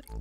Hi.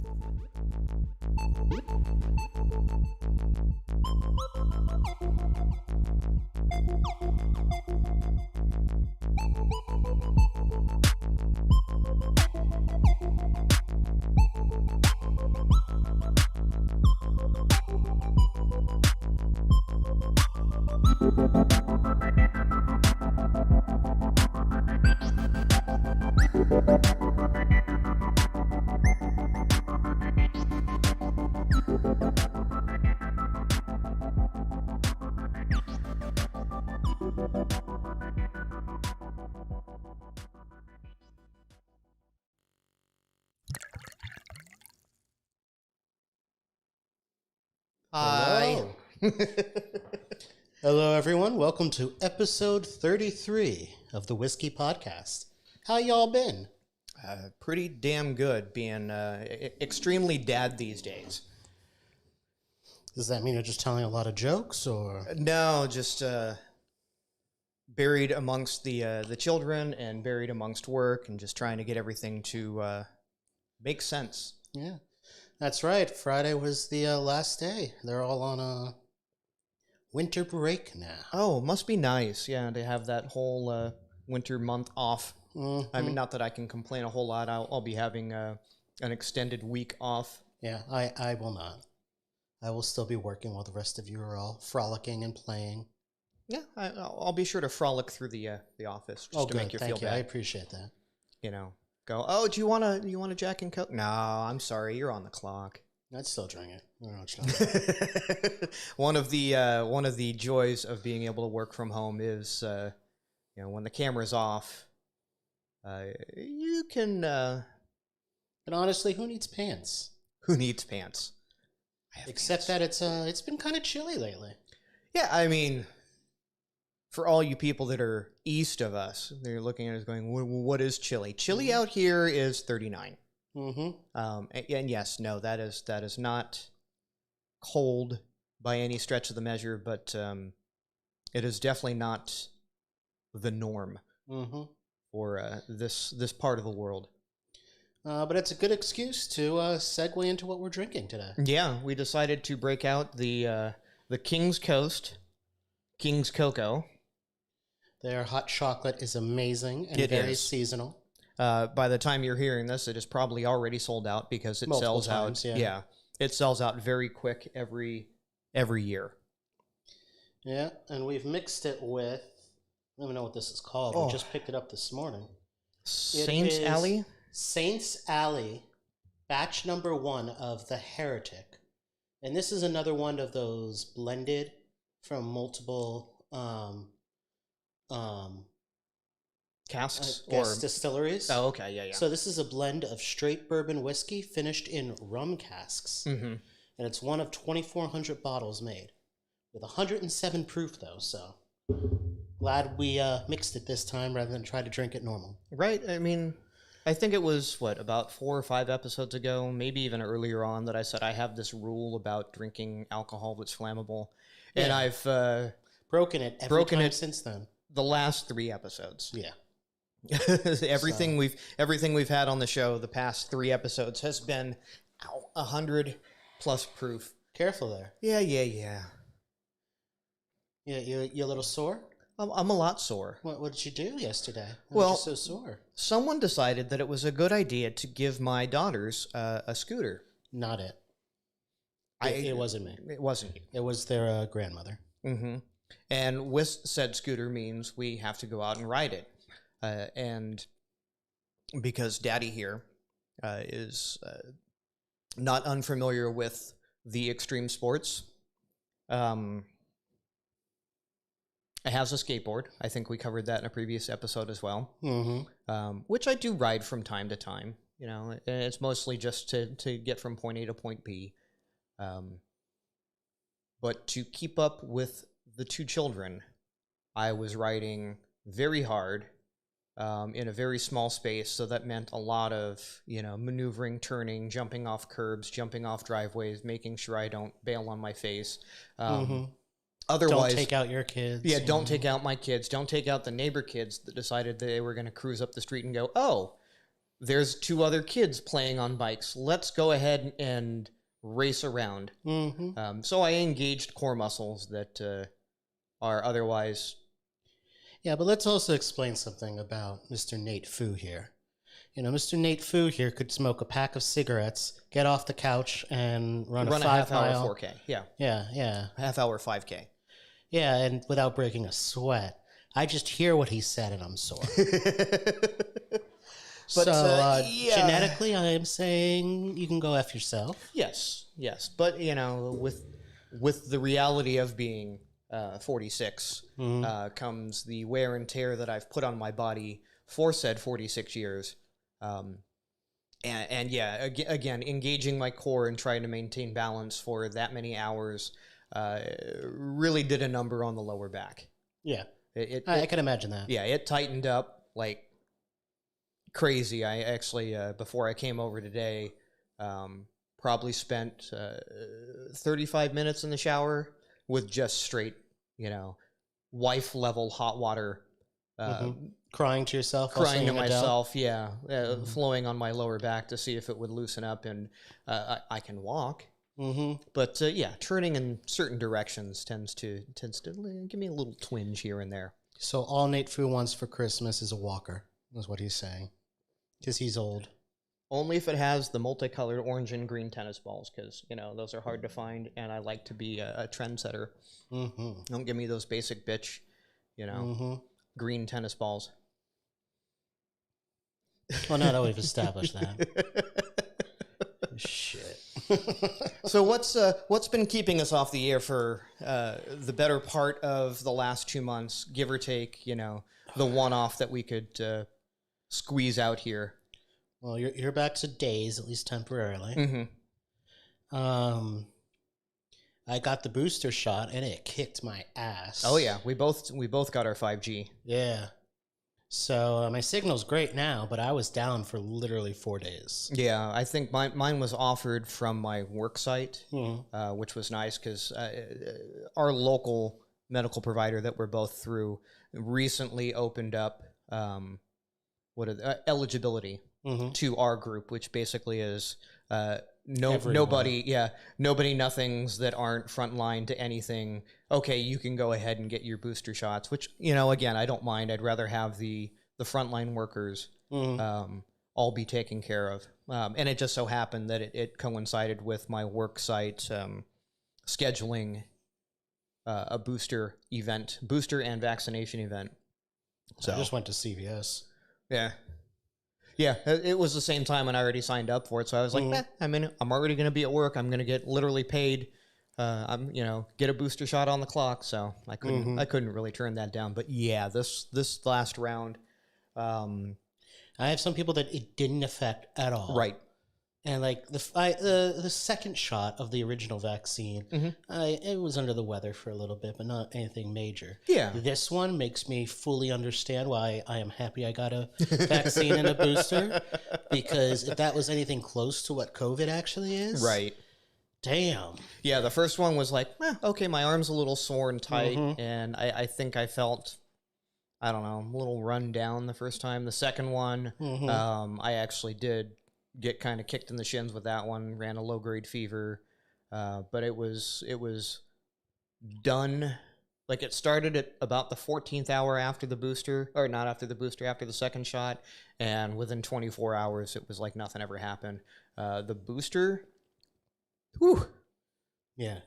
Hello. Hello, everyone. Welcome to episode 33 of the Whiskey Podcast. How y'all been? Pretty damn good, being extremely dad these days. Does that mean you're just telling a lot of jokes, or? No, just buried amongst the children and buried amongst work and just trying to get everything to make sense. Yeah, that's right. Friday was the last day. They're all on a winter break now. Oh, must be nice, yeah, to have that whole winter month off. Mm-hmm. I mean, not that I can complain a whole lot. I'll be having an extended week off. Yeah, I will not. I will still be working while the rest of you are all frolicking and playing. Yeah, I'll be sure to frolic through the office just to make you feel bad. I appreciate that. You know, go, oh, do you want a Jack and Coke? No, I'm sorry, you're on the clock. I'd still drink it. I don't know. One of the joys of being able to work from home is, when the camera's off, you can. But honestly, who needs pants? Who needs pants? Except that it's been kind of chilly lately. Yeah, I mean, for all you people that are east of us, they're looking at us going, "What is chilly? Chilly out here is 39." Mm-hmm. And yes, no, that is not cold by any stretch of the measure, but it is definitely not the norm for this part of the world. But it's a good excuse to segue into what we're drinking today. Yeah, we decided to break out the King's Coast, King's Coco. Their hot chocolate is amazing and very seasonal. By the time you're hearing this, it is probably already sold out because it sells out. Yeah, it sells out very quick every year. Yeah, and we've mixed it with, I don't even know what this is called. We just picked it up this morning. Saints Alley? Saints Alley, batch number 1 of the Heretic. And this is another one of those blended from multiple casks or or distilleries. Oh, okay, yeah. So this is a blend of straight bourbon whiskey finished in rum casks. Mm-hmm. And it's one of 2,400 bottles made. With 107 proof, though, so glad we mixed it this time rather than try to drink it normal. Right, I mean, I think it was, about 4 or 5 episodes ago, maybe even earlier on, that I said I have this rule about drinking alcohol that's flammable. Yeah. And I've broken it every time since then. The last 3 episodes. Yeah. everything we've had on the show the past 3 episodes has been 100 plus proof. Careful there. Yeah. Yeah, you a little sore? I'm a lot sore. What did you do yesterday? Why was you so sore? Someone decided that it was a good idea to give my daughters a scooter. Not it. It wasn't me. It wasn't you. It was their grandmother. Mm-hmm. And with said scooter means we have to go out and ride it. And because Daddy here is not unfamiliar with the extreme sports, it has a skateboard. I think we covered that in a previous episode as well. Mm-hmm. Which I do ride from time to time. You know, it's mostly just to get from point A to point B. But to keep up with the 2 children, I was riding very hard in a very small space. So that meant a lot of, maneuvering, turning, jumping off curbs, jumping off driveways, making sure I don't bail on my face. Otherwise, don't take out your kids. Yeah, don't take out my kids. Don't take out the neighbor kids that decided they were going to cruise up the street and go, oh, there's 2 other kids playing on bikes. Let's go ahead and race around. So I engaged core muscles that are otherwise... Yeah, but let's also explain something about Mr. Nate Fu here. Mr. Nate Fu here could smoke a pack of cigarettes, get off the couch, and run a 5 half-hour mile... 4K. Yeah. Yeah. Half-hour 5K. Yeah, and without breaking a sweat. I just hear what he said and I'm sore. But genetically, I am saying you can go F yourself. Yes. But, with the reality of being 46 comes the wear and tear that I've put on my body for said 46 years. Again, engaging my core and trying to maintain balance for that many hours really did a number on the lower back. Yeah. I can imagine that. Yeah, it tightened up like crazy. I actually, before I came over today, probably spent 35 minutes in the shower with just straight, wife level hot water. Crying to yourself? Crying to myself, flowing on my lower back to see if it would loosen up, and I can walk. But turning in certain directions tends to give me a little twinge here and there. So all Nate Fu wants for Christmas is a walker, is what he's saying, because he's old. Only if it has the multicolored orange and green tennis balls, because those are hard to find, and I like to be a trendsetter. Don't give me those basic bitch, green tennis balls. Well, now that we've established that. Shit. So what's been keeping us off the air for the better part of the last 2 months, give or take, the one-off that we could squeeze out here? Well, you're back to days, at least temporarily. I got the booster shot and it kicked my ass. Oh yeah, we both got our 5G. Yeah. So my signal's great now, but I was down for literally 4 days. Yeah, I think mine was offered from my work site, which was nice because our local medical provider that we're both through recently opened up eligibility to our group, which basically is nobody, nothings that aren't frontline to anything. Okay, you can go ahead and get your booster shots, which, again, I don't mind. I'd rather have the frontline workers all be taken care of. And it just so happened that it coincided with my work site scheduling a booster and vaccination event. So I just went to CVS. Yeah. Yeah, it was the same time when I already signed up for it, so I was like, I'm already going to be at work. I'm going to get literally paid. Get a booster shot on the clock, so I couldn't really turn that down. But yeah, this last round, I have some people that it didn't affect at all. Right. And like the second shot of the original vaccine, it was under the weather for a little bit, but not anything major. Yeah. This one makes me fully understand why I am happy I got a vaccine and a booster, because if that was anything close to what COVID actually is, right? Damn. Yeah, the first one was like, okay, my arm's a little sore and tight, and I think I felt, I don't know, a little run down the first time. The second one, I actually did get kind of kicked in the shins with that one, ran a low-grade fever, but it was done, like it started at about the 14th hour after the booster, or not after the booster, after the second shot, and within 24 hours, it was like nothing ever happened. The booster, whew. Yeah.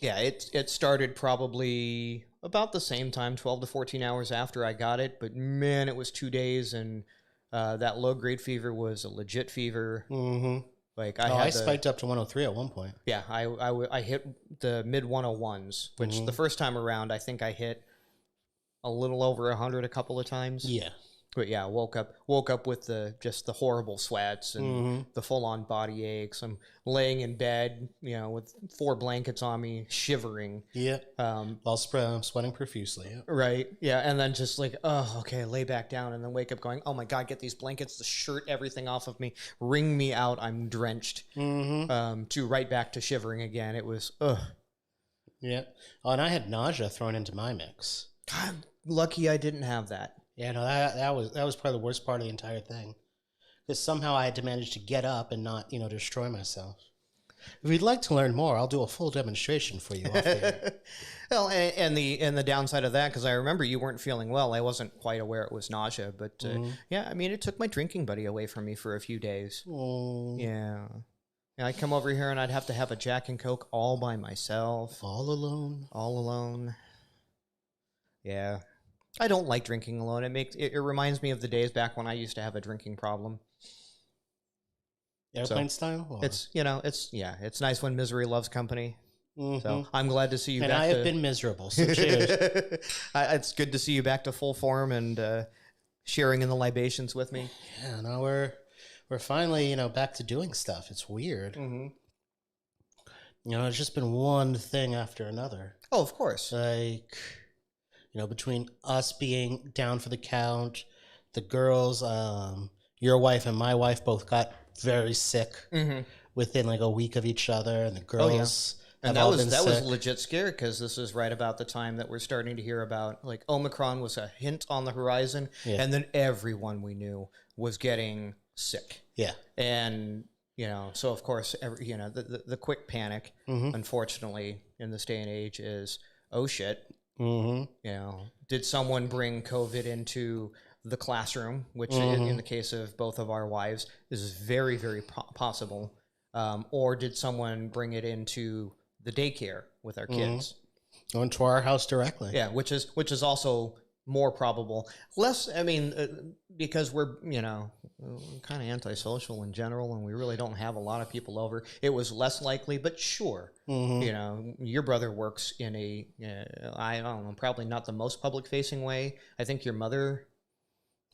Yeah, it started probably about the same time, 12 to 14 hours after I got it, but man, it was 2 days, and that low-grade fever was a legit fever. Like I spiked up to 103 at one point. Yeah, I hit the mid-101s, which the first time around, I think I hit a little over 100 a couple of times. Yeah. But yeah, woke up with just the horrible sweats and the full-on body aches. I'm laying in bed, with 4 blankets on me, shivering. Yeah. While sweating profusely. Yeah. Right. Yeah, and then just like, oh, okay, lay back down, and then wake up going, oh my God, get these blankets, the shirt, everything off of me, wring me out, I'm drenched. To right back to shivering again. It was, ugh. Yeah. Oh, and I had nausea thrown into my mix. God, lucky I didn't have that. Yeah, no, that was probably the worst part of the entire thing, because somehow I had to manage to get up and not, destroy myself. If you'd like to learn more, I'll do a full demonstration for you off here. Well, and the downside of that, because I remember you weren't feeling well. I wasn't quite aware it was nausea, but yeah, I mean, it took my drinking buddy away from me for a few days. Oh. Yeah. I'd come over here and I'd have to have a Jack and Coke all by myself. All alone. All alone. Yeah. I don't like drinking alone. It reminds me of the days back when I used to have a drinking problem. Airplane style? Or? It's nice when misery loves company. Mm-hmm. So I'm glad to see you and back. I have been miserable, so cheers. It's good to see you back to full form and sharing in the libations with me. Yeah, no, we're finally, back to doing stuff. It's weird. Mm-hmm. It's just been one thing after another. Oh, of course. Like, between us being down for the count, the girls, your wife and my wife both got very sick within like a week of each other, and the girls and that was legit scary, because this is right about the time that we're starting to hear about, like, Omicron was a hint on the horizon, and then everyone we knew was getting sick. Yeah. And so of course the quick panic, unfortunately, in this day and age is, oh shit, did someone bring COVID into the classroom, which in the case of both of our wives is very, very possible, or did someone bring it into the daycare with our kids? Going to our house directly. Yeah, which is also more probable. Less, I mean, because we're kind of antisocial in general, and we really don't have a lot of people over. It was less likely, but sure, your brother works in a I don't know, probably not the most public facing way. I think your mother.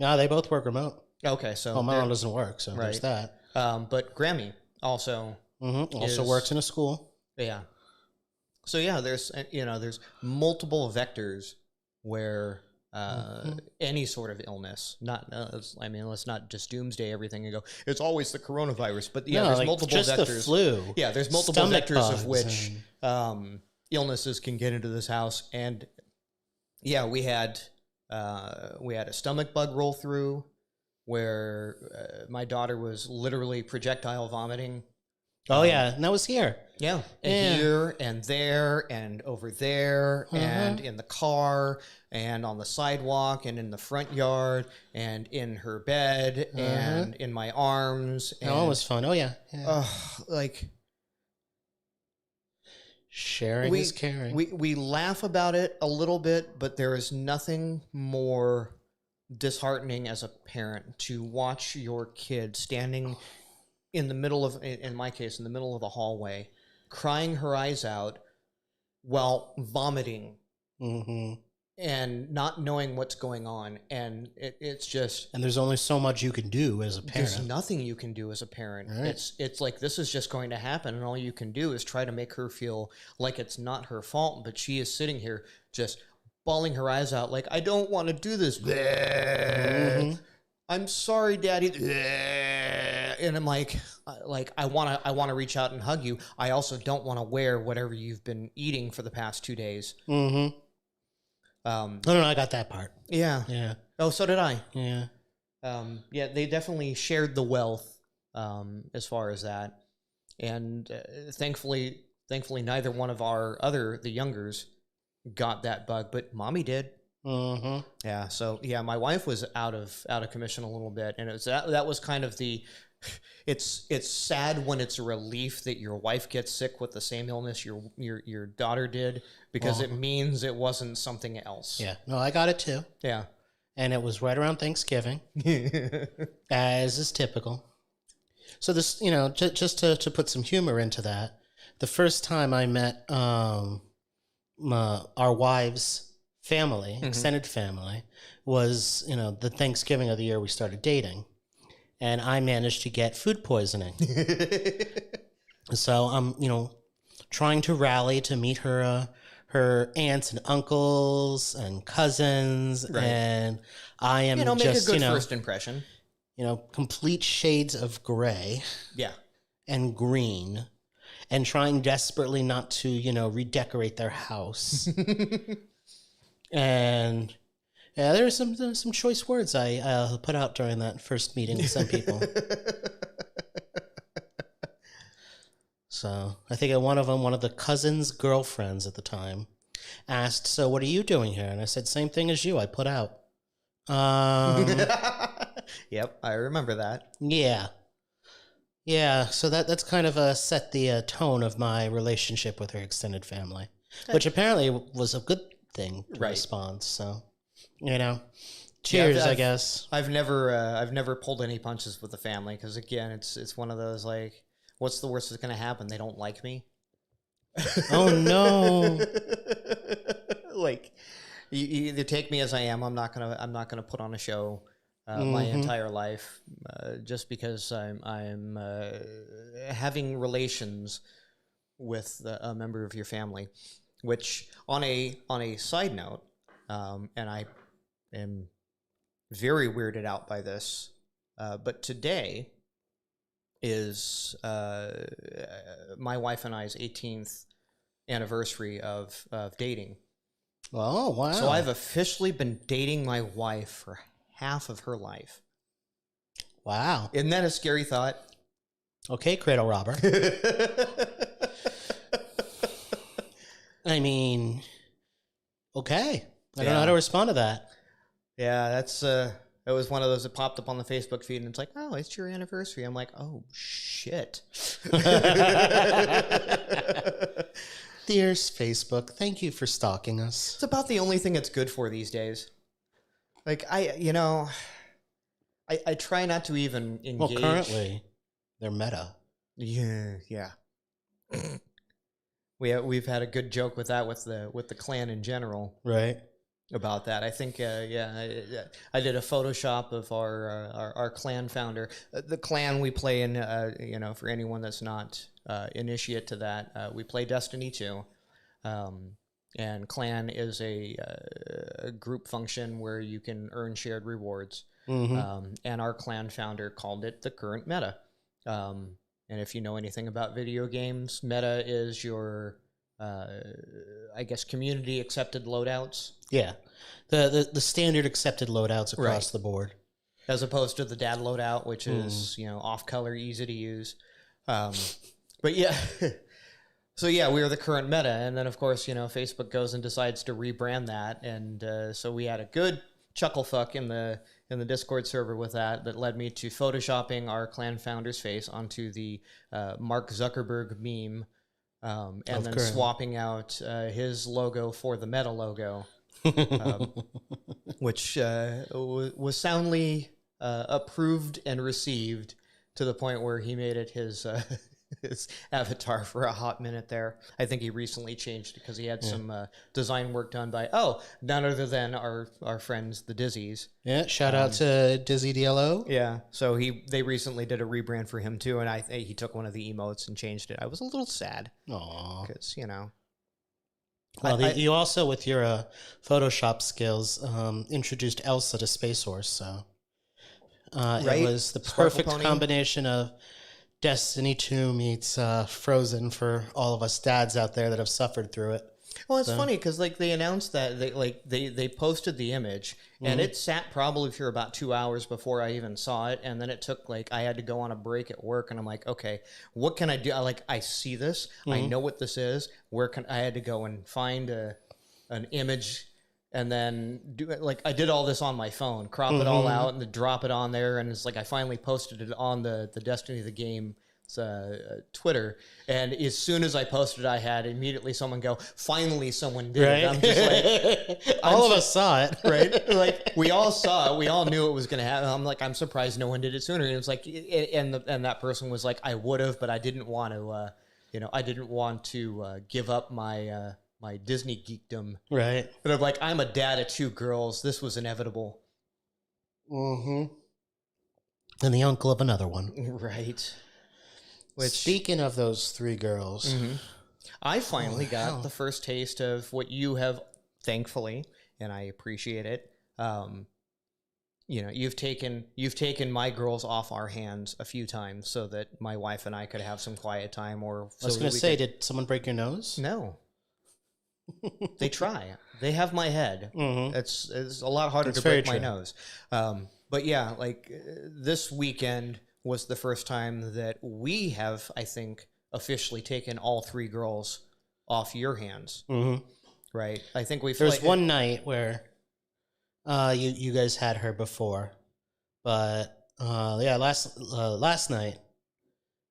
No, they both work remote. Okay, so my mom doesn't work, so there's that. But Grammy also works in a school. Yeah. So yeah, there's multiple vectors where any sort of illness, let's not just doomsday everything and go, it's always the coronavirus, but there's multiple just vectors. The flu. Yeah, there's multiple vectors of which illnesses can get into this house, and yeah, we had a stomach bug roll through where my daughter was literally projectile vomiting. Oh, yeah. And that was here. Yeah. And here and there and over there and in the car and on the sidewalk and in the front yard and in her bed and in my arms. And, it was fun. Oh, yeah. Sharing is caring. We laugh about it a little bit, but there is nothing more disheartening as a parent to watch your kid standing in the middle of, in my case, in the middle of the hallway, crying her eyes out while vomiting and not knowing what's going on. And it's just... And there's only so much you can do as a parent. There's nothing you can do as a parent. Right. It's like, this is just going to happen, and all you can do is try to make her feel like it's not her fault, but she is sitting here just bawling her eyes out like, I don't want to do this. I'm sorry, Daddy. And I'm like I want to reach out and hug you. I also don't want to wear whatever you've been eating for the past 2 days. No, I got that part. Yeah. Yeah. Oh, so did I. Yeah. Yeah, they definitely shared the wealth as far as that. And thankfully neither one of the youngers got that bug, but Mommy did. Yeah. So yeah, my wife was out of commission a little bit, and it was that was kind of the. It's sad when it's a relief that your wife gets sick with the same illness your daughter did, because it means it wasn't something else. Yeah. No, I got it too. Yeah. And it was right around Thanksgiving, as is typical. So this, just to put some humor into that, the first time I met our wives' family, extended family, was, the Thanksgiving of the year we started dating. And I managed to get food poisoning. So I'm, trying to rally to meet her aunts and uncles and cousins. Right. And I am make a good first impression. Complete shades of gray. Yeah. And green. And trying desperately not to, redecorate their house. And... Yeah, there were some choice words I put out during that first meeting with some people. So I think one of the cousin's girlfriends at the time, asked, "So what are you doing here?" And I said, "Same thing as you. I put out." Yep, I remember that. Yeah. Yeah, so that's kind of set the tone of my relationship with her extended family, which apparently was a good thing to respond. So, cheers, Yeah, I guess. I've never pulled any punches with the family because again, it's one of those like, what's the worst that's gonna happen? They don't like me. Oh no! Like, you either take me as I am. I'm not gonna put on a show. My entire life, just because I'm having relations with a member of your family, which on a side note, and I am very weirded out by this, but today is my wife and I's 18th anniversary of dating. Oh wow! So I've officially been dating my wife for half of her life. Wow. Isn't that a scary thought? Okay, cradle robber. I mean, okay. I don't know how to respond to that. Yeah, that's it was one of those that popped up on the Facebook feed and it's like, "Oh, it's your anniversary." I'm like, "Oh shit." Dear's Facebook, thank you for stalking us. It's about the only thing it's good for these days. Like I try not to even engage. Well, currently, they're meta. Yeah. We've had a good joke with that with the clan in general, right? About that. I think I did a Photoshop of our clan founder. The clan we play in, for anyone that's not initiate to that, we play Destiny 2. And clan is a group function where you can earn shared rewards. And our clan founder called it the current meta. And if you know anything about video games, meta is your, I guess, community accepted loadouts. Yeah, the standard accepted loadouts across the board, as opposed to the dad loadout, which is off color, easy to use. But yeah. So yeah, we are the current meta, and then of course Facebook goes and decides to rebrand that, and so we had a good chuckle fuck in the Discord server with that led me to photoshopping our clan founder's face onto the Mark Zuckerberg meme, and then swapping out his logo for the meta logo, which was soundly approved and received to the point where he made it his avatar for a hot minute there. I think he recently changed it because he had some design work done by none other than our friends the Dizzies. Yeah, shout out to Dizzy DLO. Yeah, so they recently did a rebrand for him too, and he took one of the emotes and changed it. I was a little sad. Aww, because Well, you also with your Photoshop skills introduced Elsa to Space Horse, so it was the perfect combination of Destiny 2 meets Frozen for all of us dads out there that have suffered through it. Well, it's funny because they announced that they posted the image and it sat probably for about 2 hours before I even saw it, and then it took I had to go on a break at work and I'm like, okay, what can I do? I see this, I know what this is. I had to go and find an image and then do it. I did all this on my phone, crop it all out and then drop it on there, and it's I finally posted it on the Destiny the game Twitter, and as soon as I posted, I had immediately someone go, "Finally, someone did it." I'm just all of us saw it, right? We all saw it. We all knew it was going to happen. I'm surprised no one did it sooner. And it's and that person was like, "I would have, but I didn't want to. I didn't want to give up my my Disney geekdom." Right. But I'm a dad of 2 girls. This was inevitable. And the uncle of another one. Right. Speaking of those 3 girls, I finally got the first taste of what you have, thankfully, and I appreciate it. You've taken my girls off our hands a few times so that my wife and I could have some quiet time. Or I was going to say, did someone break your nose? No. They try. They have my head. Mm-hmm. It's a lot harder to break my nose. But yeah, like this weekend was the first time that we have, I think, officially taken all 3 girls off your hands. Mm-hmm. Right? I think we've... There was one night where you guys had her before, but last night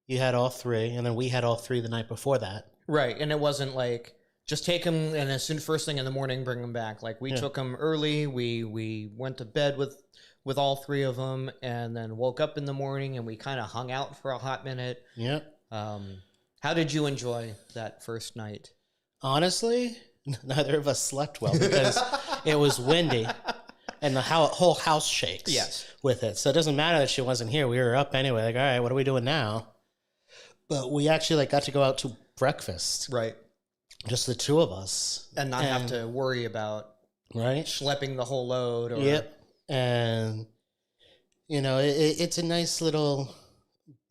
you had all 3, and then we had all 3 the night before that. Right, and it wasn't like just take them and as soon first thing in the morning bring them back. Like we took them early. We went to bed with all 3 of them, and then woke up in the morning and we kind of hung out for a hot minute. Yep. How did you enjoy that first night? Honestly, neither of us slept well because it was windy and the whole house shakes with it. So it doesn't matter that she wasn't here. We were up anyway. Like, all right, what are we doing now? But we actually got to go out to breakfast. Right. Just the 2 of us. And not have to worry about schlepping the whole load. Or... Yep. And, it's a nice little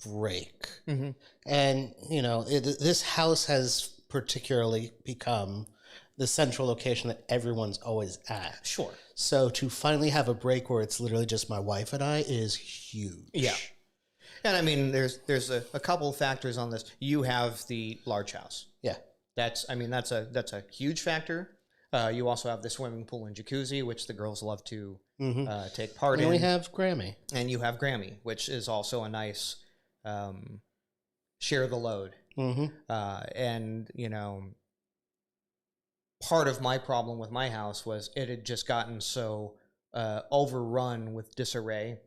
break. Mm-hmm. And, this house has particularly become the central location that everyone's always at. Sure. So to finally have a break where it's literally just my wife and I is huge. Yeah. And I mean, there's a couple of factors on this. You have the large house. Yeah. That's a huge factor. You also have the swimming pool and jacuzzi, which the girls love to take part in. And we have Grammy. And you have Grammy, which is also a nice share the load. Mm-hmm. And, part of my problem with my house was it had just gotten so overrun with disarray.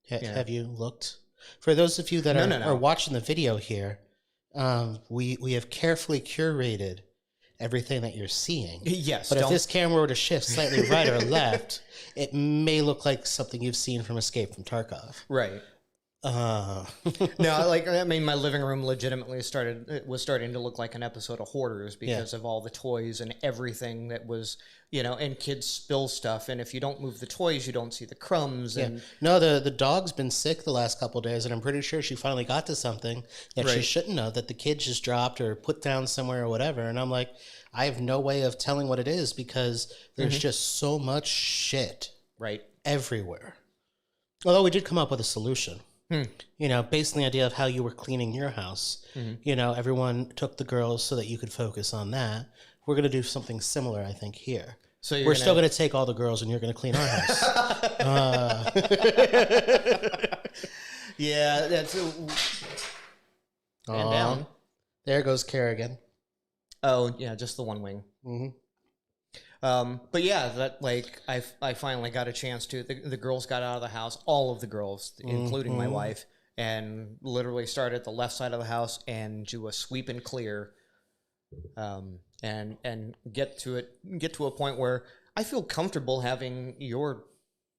Have you looked? For those of you that are watching the video here, we have carefully curated everything that you're seeing. Yes. But if this camera were to shift slightly right or left, it may look like something you've seen from Escape from Tarkov. Right. No, my living room legitimately was starting to look like an episode of Hoarders because of all the toys and everything that was, and kids spill stuff. And if you don't move the toys, you don't see the crumbs. And no, the dog's been sick the last couple of days, and I'm pretty sure she finally got to something that she shouldn't have, that the kid just dropped or put down somewhere or whatever. And I'm like, I have no way of telling what it is because there's just so much shit everywhere. Although we did come up with a solution. Based on the idea of how you were cleaning your house, everyone took the girls so that you could focus on that. We're going to do something similar, I think, here. So we're still going to take all the girls and you're going to clean our house. Yeah, that's... And down. There goes Kerrigan. Oh, yeah, just the one wing. Mm-hmm. But yeah, that I finally got a chance to. The girls got out of the house, all of the girls, including my wife, and literally started at the left side of the house and do a sweep and clear, and get to a point where I feel comfortable having your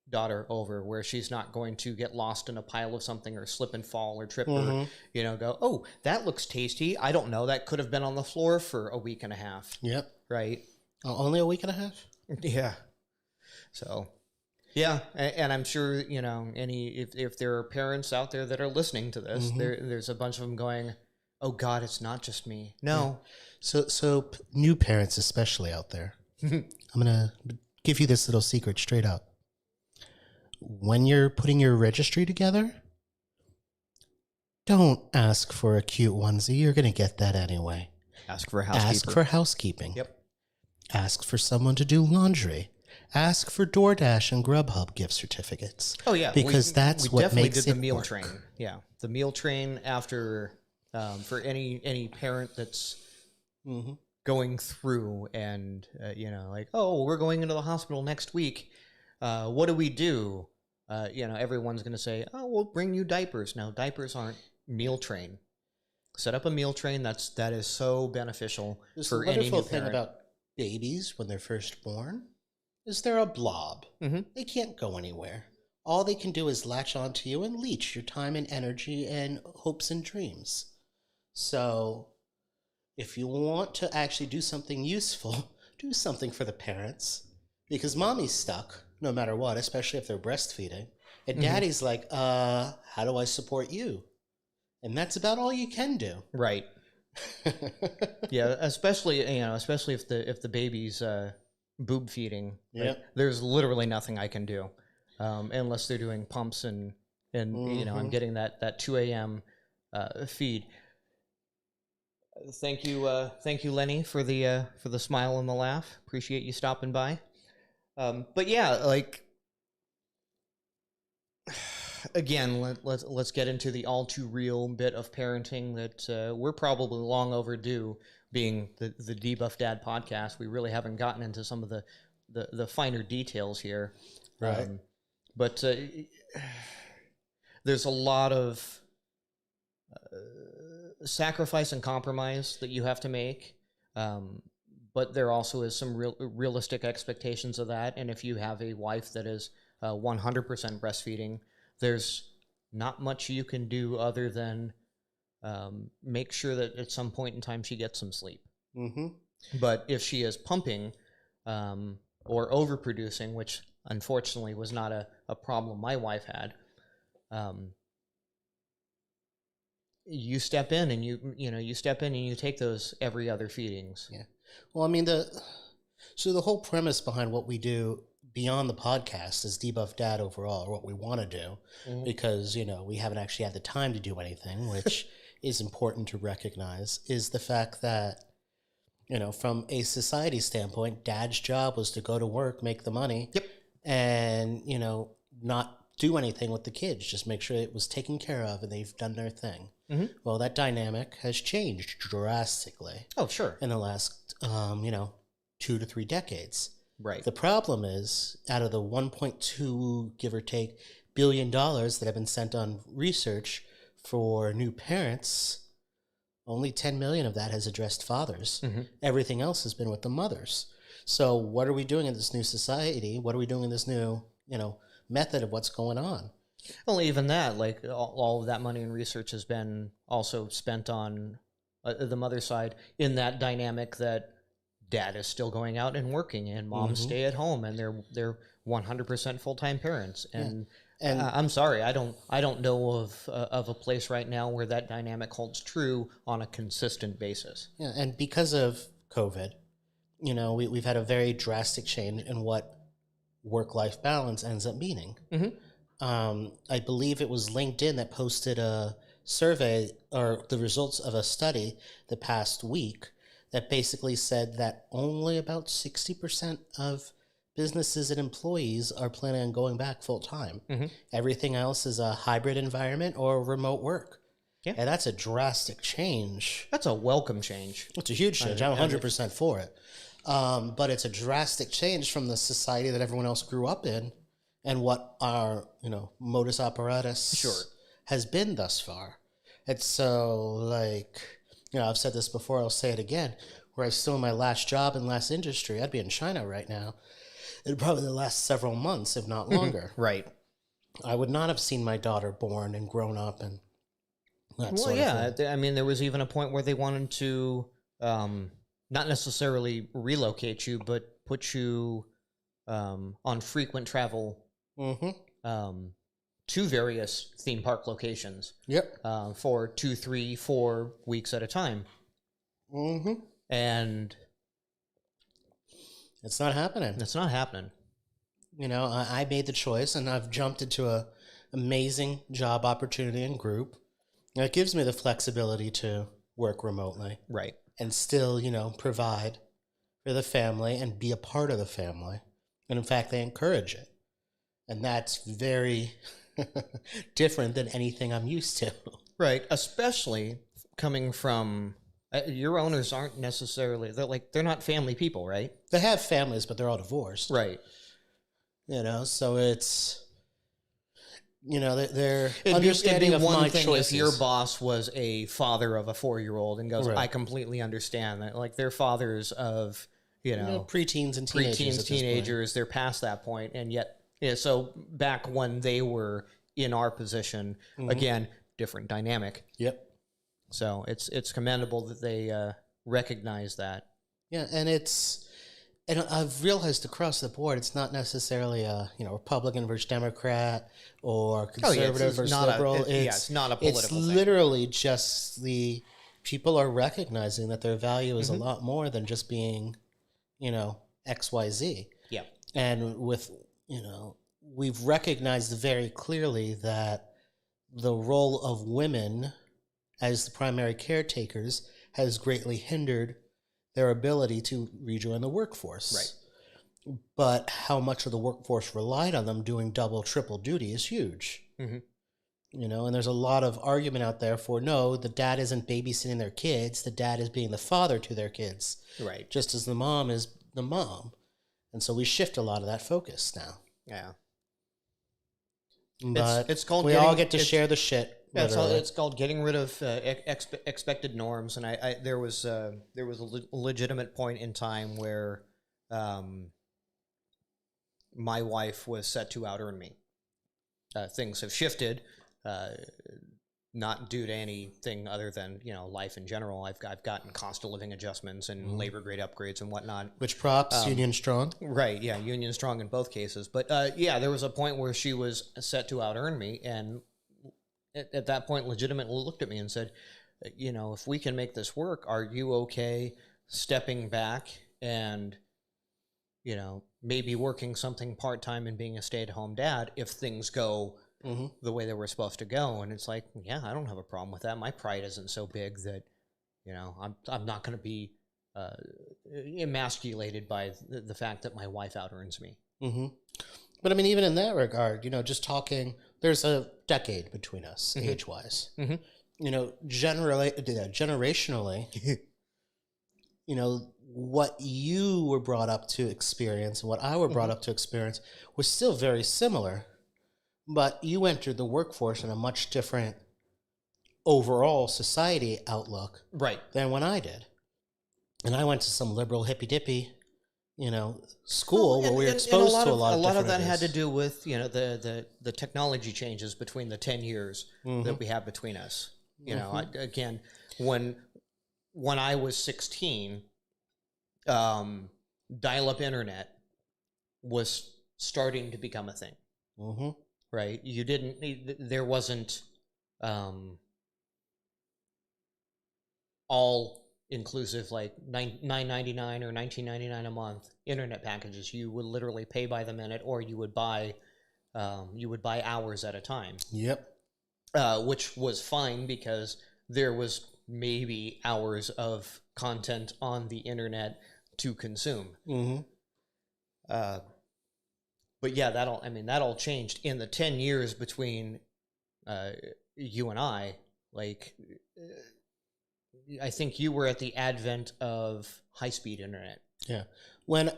daughter over, where she's not going to get lost in a pile of something or slip and fall or trip or go, oh, that looks tasty. I don't know, that could have been on the floor for a week and a half. Yep. Right. Only a week and a half? Yeah. So, yeah, and I'm sure, if there are parents out there that are listening to this, there's a bunch of them going, oh, God, it's not just me. No. Yeah. So new parents especially out there, I'm going to give you this little secret straight up. When you're putting your registry together, don't ask for a cute onesie. You're going to get that anyway. Ask for a housekeeper. Ask for housekeeping. Yep. Ask for someone to do laundry. Ask for DoorDash and Grubhub gift certificates. Oh, yeah. Because that's what makes it the meal work. train. Yeah. The meal train after, for any parent that's going through and, oh, we're going into the hospital next week. What do we do? Everyone's going to say, oh, we'll bring you diapers. Now, diapers aren't meal train. Set up a meal train. That is so beneficial for any new parent. The wonderful thing about babies when they're first born is they're a blob. They can't go anywhere. All they can do is latch onto you and leech your time and energy and hopes and dreams. So if you want to actually do something useful, do something for the parents, because mommy's stuck no matter what, especially if they're breastfeeding, and daddy's like, how do I support you? And that's about all you can do. Right. Yeah, especially if the baby's boob feeding. Yeah. There's literally nothing I can do unless they're doing pumps and I'm getting that 2 a.m. Feed. Thank you, Lenny, for the smile and the laugh. Appreciate you stopping by. But yeah, like, again, let's get into the all too real bit of parenting that we're probably long overdue. Being the Debuff Dad podcast, we really haven't gotten into some of the finer details here, right? But there's a lot of sacrifice and compromise that you have to make, but there also is some realistic expectations of that. And if you have a wife that is 100% breastfeeding, there's not much you can do other than make sure that at some point in time she gets some sleep. Mm-hmm. But if she is pumping or overproducing, which unfortunately was not a problem my wife had, you step in and you take those every other feedings. Yeah. Well, I mean, the whole premise behind what we do beyond the podcast is Debuff Dad overall, or what we want to do, because, we haven't actually had the time to do anything, which is important to recognize, is the fact that, from a society standpoint, Dad's job was to go to work, make the money, and, not do anything with the kids, just make sure it was taken care of and they've done their thing. Mm-hmm. Well, that dynamic has changed drastically. Oh, sure. In the last, 2 to 3 decades. Right. The problem is, out of the 1.2, give or take, billion dollars that have been spent on research for new parents, only 10 million of that has addressed fathers. Mm-hmm. Everything else has been with the mothers. So what are we doing in this new society? What are we doing in this new, method of what's going on? Well, even that, like, all of that money and research has been also spent on the mother side, in that dynamic that Dad is still going out and working and moms stay at home and they're 100% full-time parents. And I'm sorry, I don't know of a place right now where that dynamic holds true on a consistent basis. Yeah, and because of COVID, we've had a very drastic change in what work-life balance ends up meaning. Mm-hmm. I believe it was LinkedIn that posted a survey, or the results of a study the past week, that basically said that only about 60% of businesses and employees are planning on going back full-time. Mm-hmm. Everything else is a hybrid environment or remote work. Yeah. And that's a drastic change. That's a welcome change. It's a huge change. I'm 100% for it. But it's a drastic change from the society that everyone else grew up in and what our, modus operatus has been thus far. It's so, like, I've said this before, I'll say it again, where I was still in my last job and last industry, I'd be in China right now. It'd probably last several months, if not longer. Right. I would not have seen my daughter born and grown up and that sort of thing. I mean, there was even a point where they wanted to not necessarily relocate you, but put you on frequent travel to various theme park locations. Yep. For 2, 3, 4 weeks at a time. Mm-hmm. And it's not happening. It's not happening. I made the choice, and I've jumped into a amazing job opportunity and group. And it gives me the flexibility to work remotely. Right. And still, provide for the family and be a part of the family. And in fact, they encourage it. And that's very different than anything I'm used to. Right. Especially coming from, your owners aren't necessarily, they're not family people, right? They have families, but they're all divorced. Right. So it's, they're it'd be of one my thing choices. If your boss was a father of a 4-year-old and goes, right. I completely understand that. Like, they're fathers of, preteens and teenagers. They're past that point. And yet, so back when they were in our position, again, different dynamic. Yep. So it's commendable that they recognize that. Yeah, and I've realized across the board, it's not necessarily a Republican versus Democrat or conservative versus liberal. It's not a political It's thing. literally just the people are recognizing that their value is a lot more than just being, XYZ. Yeah. And with, we've recognized very clearly that the role of women as the primary caretakers has greatly hindered their ability to rejoin the workforce. Right. But how much of the workforce relied on them doing double, triple duty is huge. Mm-hmm. And there's a lot of argument out there for, no, the dad isn't babysitting their kids. The dad is being the father to their kids. Right. Just as the mom is the mom. And so we shift a lot of that focus now. Yeah. But it's called we all get to share the shit. Yeah, it's called getting rid of expected norms. And there was a legitimate point in time where my wife was set to out-earn me. Things have shifted. Not due to anything other than life in general. I've gotten cost of living adjustments and labor grade upgrades and whatnot. Which props, union strong. Right, yeah, union strong in both cases. But there was a point where she was set to out earn me, and at that point, legitimately looked at me and said, if we can make this work, are you okay stepping back and maybe working something part time and being a stay at home dad if things go the way they were supposed to go? And it's like, yeah, I don't have a problem with that. My pride isn't so big that, I'm not going to be emasculated by the fact that my wife out earns me. Mm-hmm. But I mean, even in that regard, just talking, there's a decade between us age wise. Generationally, what you were brought up to experience and what I were brought up to experience was still very similar. But you entered the workforce in a much different overall society outlook than when I did. And I went to some liberal hippy-dippy, school where we were exposed to a lot of different that ideas. had to do with, the technology changes between the 10 years that we have between us. Again, when I was 16, dial-up internet was starting to become a thing. Mm-hmm. Right, there wasn't all inclusive like $9.99 or $19.99 a month internet packages. You would literally pay by the minute, or you would buy hours at a time. Yep. Which was fine because there was maybe hours of content on the internet to consume. Mm-hmm. But yeah, that all changed in the 10 years between you and I. Like, I think you were at the advent of high-speed internet. Yeah. When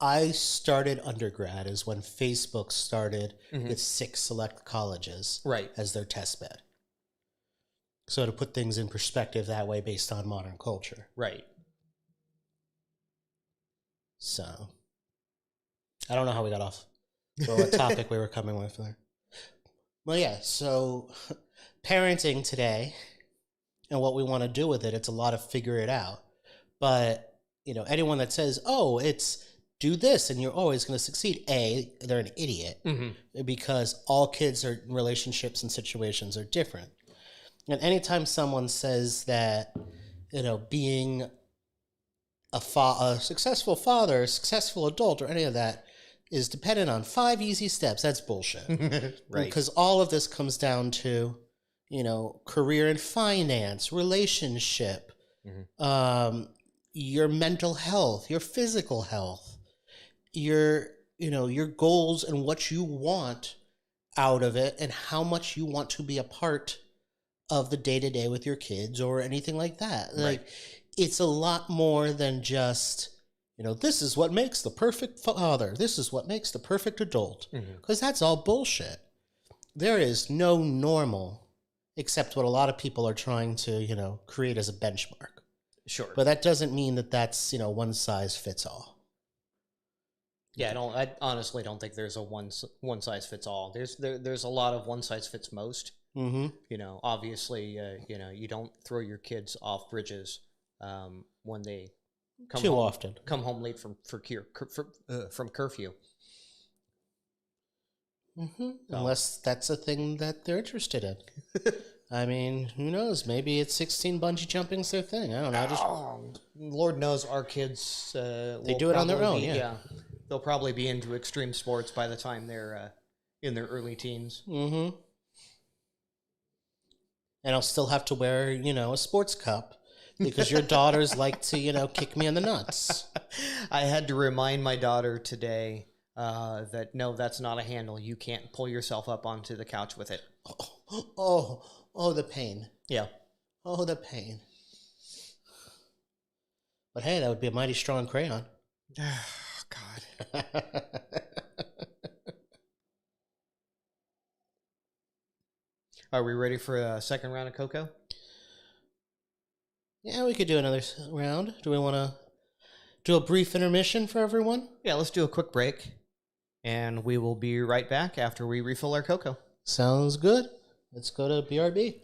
I started undergrad is when Facebook started with 6 select colleges as their test bed. So to put things in perspective that way based on modern culture. Right. So I don't know how we got off. So what topic we were coming with there. Well, yeah, so parenting today and what we want to do with it, it's a lot of figure it out. But, anyone that says, oh, it's do this and you're always going to succeed, they're an idiot because all kids are relationships and situations are different. And anytime someone says that, being a successful father, a successful adult, or any of that is dependent on 5 easy steps, that's bullshit. Right. Because all of this comes down to, career and finance, relationship, your mental health, your physical health, your goals and what you want out of it and how much you want to be a part of the day-to-day with your kids or anything like that. Right. Like, it's a lot more than just, this is what makes the perfect father. This is what makes the perfect adult. Because that's all bullshit. There is no normal except what a lot of people are trying to, create as a benchmark. Sure. But that doesn't mean that that's, one size fits all. Yeah, I honestly don't think there's a one size fits all. There's a lot of one size fits most. Obviously, you don't throw your kids off bridges when they come home late from curfew. So. Unless that's a thing that they're interested in. I mean, who knows? Maybe it's 16 bungee jumping's their thing. I don't know. Lord knows our kids They do it on their own, yeah. They'll probably be into extreme sports by the time they're in their early teens. Mm-hmm. And I'll still have to wear, a sports cup because your daughters like to, kick me in the nuts. I had to remind my daughter today that no, that's not a handle. You can't pull yourself up onto the couch with it. Oh, the pain. Yeah. Oh, the pain. But hey, that would be a mighty strong crayon. God. Are we ready for a second round of Coco? Yeah, we could do another round. Do we want to do a brief intermission for everyone? Yeah, let's do a quick break. And we will be right back after we refill our Coco. Sounds good. Let's go to BRB.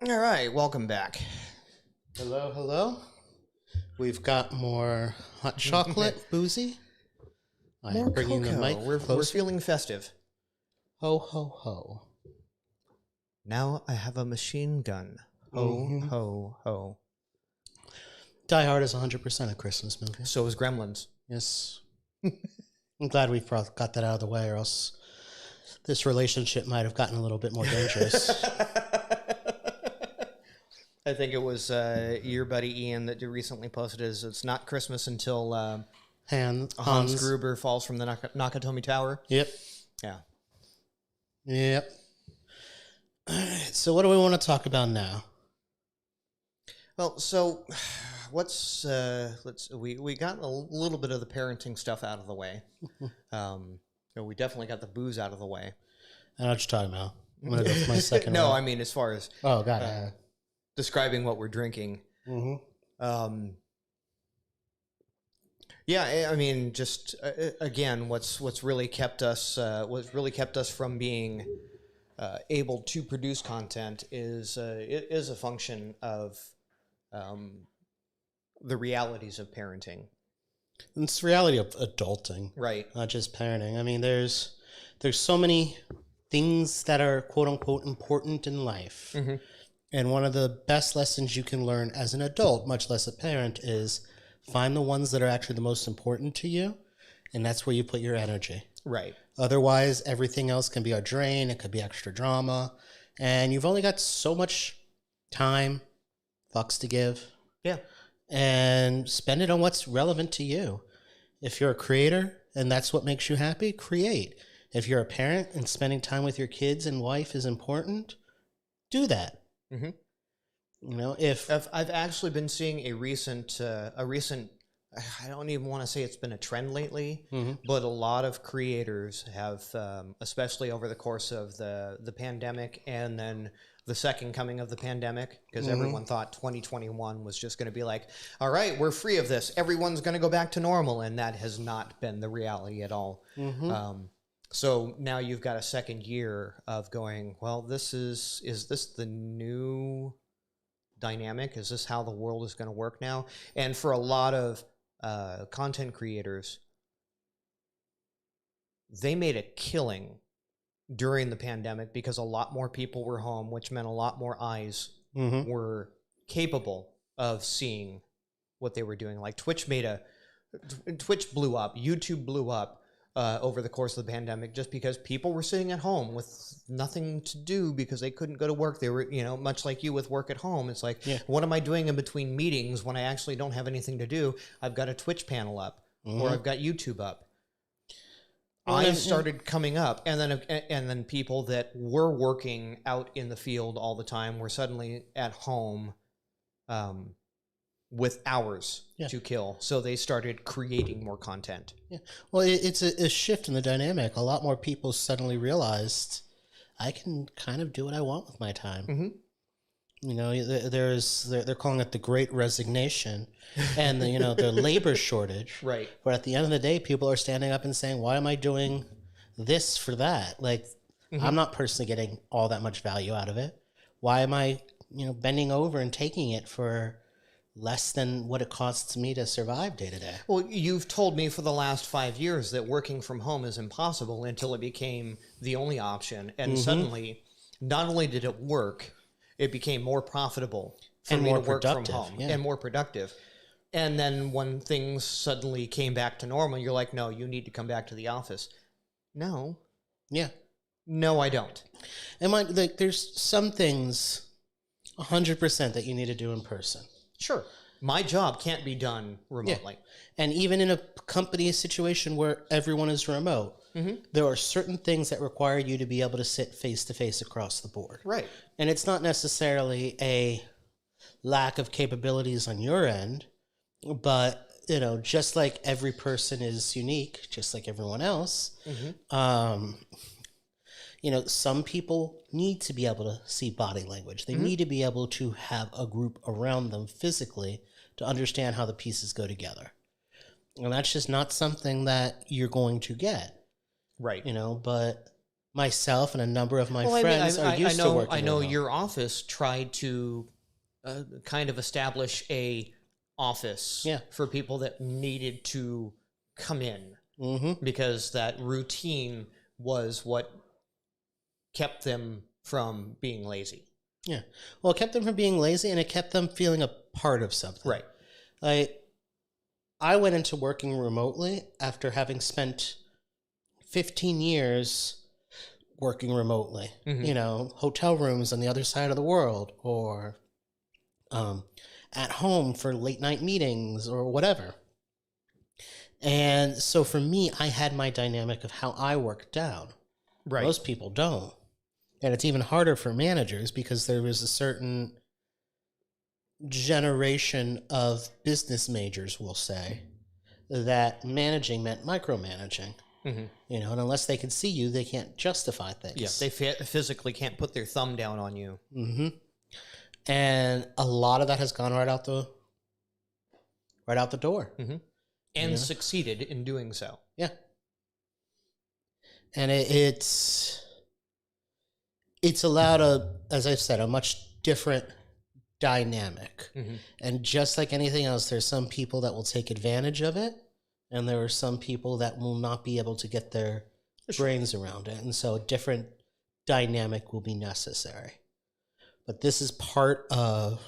All right, welcome back. Hello, hello. We've got more hot chocolate, Boozy. I More am bringing Coco. the mic We're closer. feeling festive. Ho, ho, ho. Now I have a machine gun. Ho, ho, ho. Die Hard is 100% a Christmas movie. So is Gremlins. Yes. I'm glad we've got that out of the way, or else this relationship might have gotten a little bit more dangerous. I think it was your buddy Ian that recently posted it's not Christmas until Hans Gruber falls from the Nakatomi Tower. Yep. Yeah. Yep. All right, so what do we want to talk about now? Well, so we got a little bit of the parenting stuff out of the way. We definitely got the booze out of the way. I know what you're talking about. I'm gonna go for my second. No, round. I mean as far as describing what we're drinking. Yeah, I mean, just again, what's really kept us from being able to produce content is a function of the realities of parenting. It's the reality of adulting, right? Not just parenting. I mean, there's so many things that are quote unquote important in life, and one of the best lessons you can learn as an adult, much less a parent, is find the ones that are actually the most important to you, and that's where you put your energy. Right. Otherwise, everything else can be a drain. It could be extra drama, and you've only got so much time, fucks to give. Yeah. And spend it on what's relevant to you. If you're a creator and that's what makes you happy, create. If you're a parent and spending time with your kids and wife is important, do that. You know, if I've actually been seeing a recent, I don't even want to say it's been a trend lately, but a lot of creators have, especially over the course of the pandemic and then the second coming of the pandemic, because everyone thought 2021 was just going to be like, all right, we're free of this. Everyone's going to go back to normal. And that has not been the reality at all. So now you've got a second year of going, well, is this the new dynamic? Is this how the world is going to work now? And for a lot of content creators, they made a killing during the pandemic because a lot more people were home, which meant a lot more eyes were capable of seeing what they were doing. Like Twitch blew up, YouTube blew up over the course of the pandemic just because people were sitting at home with nothing to do because they couldn't go to work. They were, much like you with work at home. It's like, what am I doing in between meetings when I actually don't have anything to do? I've got a Twitch panel up or I've got YouTube up. Eyes started coming up, and then people that were working out in the field all the time were suddenly at home with hours to kill. So they started creating more content. Yeah. Well, it's a shift in the dynamic. A lot more people suddenly realized I can kind of do what I want with my time. You know, they're calling it the Great Resignation, and the labor shortage. Right. But at the end of the day, people are standing up and saying, "Why am I doing this for that? Like, I'm not personally getting all that much value out of it. Why am I, bending over and taking it for less than what it costs me to survive day to day?" Well, you've told me for the last 5 years that working from home is impossible until it became the only option, and suddenly, not only did it work, it became more profitable for me to work from home and more productive. And then when things suddenly came back to normal, you're like, no, you need to come back to the office. No. Yeah. No, I don't. And there's some things 100% that you need to do in person. Sure. My job can't be done remotely. Yeah. And even in a company situation where everyone is remote, there are certain things that require you to be able to sit face-to-face across the board. Right. And it's not necessarily a lack of capabilities on your end, but, just like every person is unique, just like everyone else, some people need to be able to see body language. They need to be able to have a group around them physically to understand how the pieces go together. And that's just not something that you're going to get. Right. But myself and a number of my friends are used to working I know remote. your office tried to kind of establish a office for people that needed to come in because that routine was what kept them from being lazy. Yeah. Well, it kept them from being lazy, and it kept them feeling a part of something. Right. I went into working remotely after having spent 15 years working remotely. You know, hotel rooms on the other side of the world, or at home for late night meetings or whatever. And so for me, I had my dynamic of how I work down. Right. Most people don't. And it's even harder for managers because there was a certain generation of business majors, we'll say, that managing meant micromanaging. You know, and unless they can see you, they can't justify things. Yeah, they physically can't put their thumb down on you. And a lot of that has gone right out the door. And succeeded in doing so. Yeah. And it's allowed as I've said, a much different dynamic. And just like anything else, there's some people that will take advantage of it, and there are some people that will not be able to get their brains around it. And so a different dynamic will be necessary. But this is part of,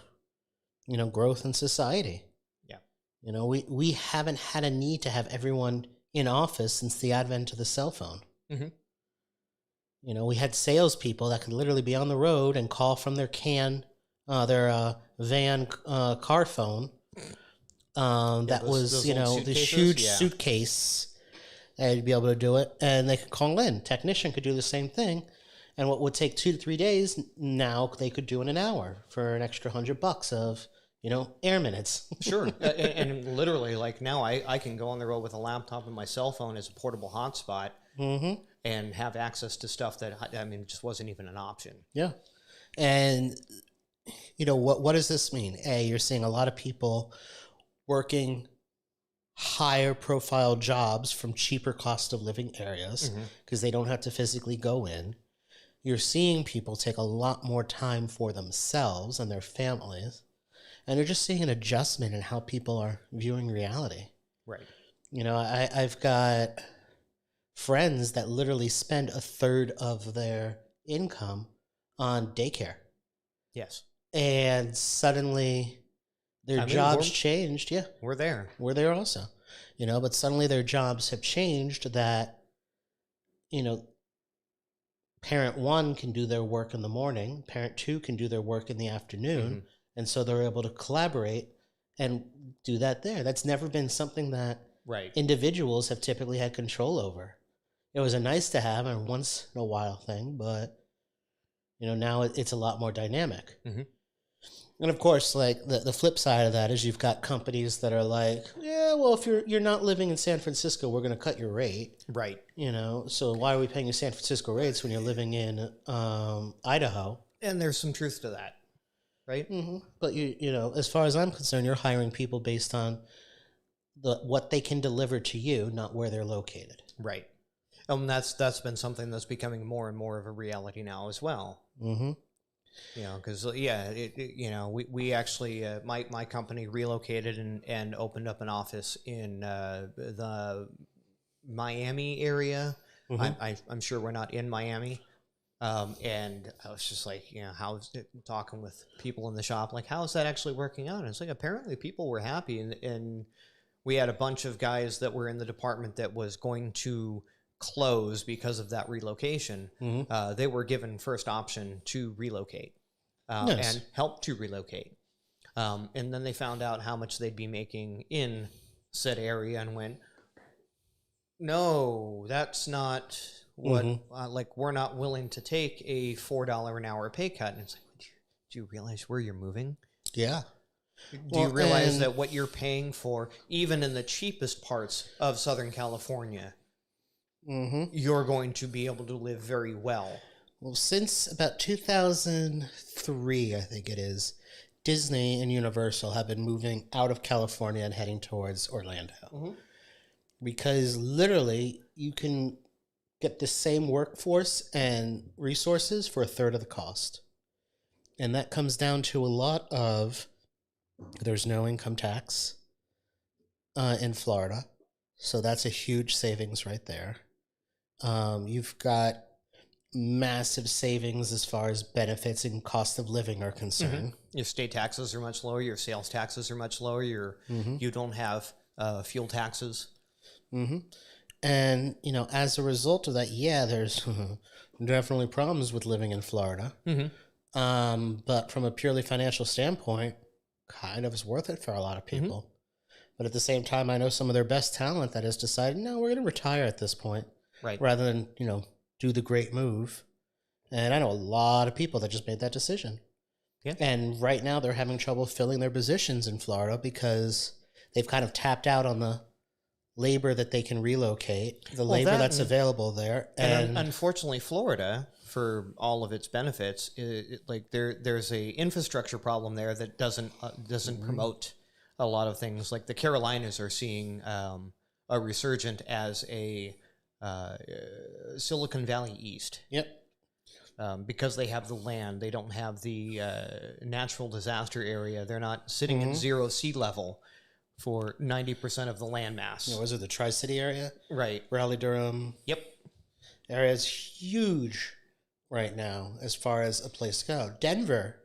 you know, growth in society. Yeah. You know, we haven't had a need to have everyone in office since the advent of the cell phone. You know, we had salespeople that could literally be on the road and call from their van car phone. That was, you know, this huge suitcase. They'd be able to do it, and they could call in. Technician could do the same thing, and what would take 2 to 3 days, now they could do in an hour for an extra $100 of, you know, air minutes. Sure. And literally, like now, I can go on the road with a laptop and my cell phone as a portable hotspot. And have access to stuff that, I mean, just wasn't even an option. Yeah. And, you know, what does this mean? You're seeing a lot of people working higher profile jobs from cheaper cost of living areas because they don't have to physically go in. You're seeing people take a lot more time for themselves and their families. And you're just seeing an adjustment in how people are viewing reality. Right. You know, I've got friends that literally spend a third of their income on daycare. Yes. And suddenly their jobs changed. Yeah. We're there. We're there also. You know, but suddenly their jobs have changed that, you know, parent 1 can do their work in the morning, parent 2 can do their work in the afternoon. And so they're able to collaborate and do that there. That's never been something that individuals have typically had control over. It was a nice to have and once in a while thing, but, you know, now it's a lot more dynamic. And of course, like the flip side of that is you've got companies that are like, yeah, well, if you're not living in San Francisco, we're going to cut your rate. Right. You know, so why are we paying you San Francisco rates when you're living in Idaho? And there's some truth to that. Right. But you know, as far as I'm concerned, you're hiring people based on what they can deliver to you, not where they're located. Right. That's been something that's becoming more and more of a reality now as well. You know, because you know, we actually my company relocated and opened up an office in the Miami area. I'm sure we're not in Miami. And I was just like, you know, how's it, talking with people in the shop, like, how is that actually working out? And it's like, apparently people were happy. And we had a bunch of guys that were in the department that was going to close because of that relocation. They were given first option to relocate and help to relocate. And then they found out how much they'd be making in said area and went, no, that's not what, like, we're not willing to take a $4 an hour pay cut. And it's like, do you realize where you're moving? Yeah. Do you realize that what you're paying for, even in the cheapest parts of Southern California, you're going to be able to live very well? Well, since about 2003, I think it is, Disney and Universal have been moving out of California and heading towards Orlando. Because literally, you can get the same workforce and resources for a third of the cost. And that comes down to a lot of, there's no income tax in Florida. So that's a huge savings right there. You've got massive savings as far as benefits and cost of living are concerned. Your state taxes are much lower. Your sales taxes are much lower. You don't have fuel taxes. And, you know, as a result of that, yeah, there's definitely problems with living in Florida. But from a purely financial standpoint, kind of is worth it for a lot of people. But at the same time, I know some of their best talent that has decided, no, we're going to retire at this point. Right. Rather than, you know, do the great move. And I know a lot of people that just made that decision. Yeah. And right now they're having trouble filling their positions in Florida because they've kind of tapped out on the labor that they can relocate, the labor that's available there. And unfortunately, Florida, for all of its benefits, there's a infrastructure problem there that doesn't promote a lot of things. Like the Carolinas are seeing a resurgent as a Silicon Valley East. Yep. Because they have the land, they don't have the natural disaster area. They're not sitting at zero sea level for 90% of the land mass. You know, was it the Tri-City area? Right. Raleigh-Durham. Yep. Area is huge right now as far as a place to go. Denver,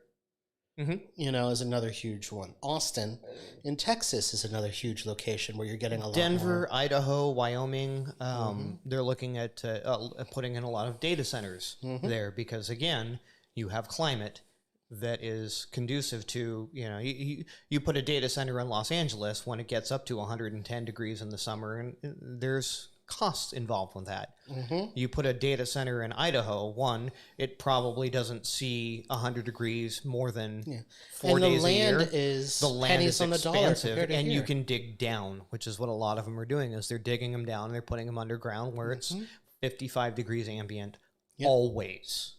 you know, is another huge one. Austin in Texas is another huge location where you're getting a lot Denver, more. Idaho, Wyoming, they're looking at putting in a lot of data centers there because, again, you have climate that is conducive to, you know, you put a data center in Los Angeles when it gets up to 110 degrees in the summer, and there's costs involved with that. You put a data center in Idaho, it probably doesn't see 100 degrees more than 4 days a year. The land is on expansive, and and you can dig down, which is what a lot of them are doing. Is they're digging them down, and they're putting them underground where it's 55 degrees ambient always.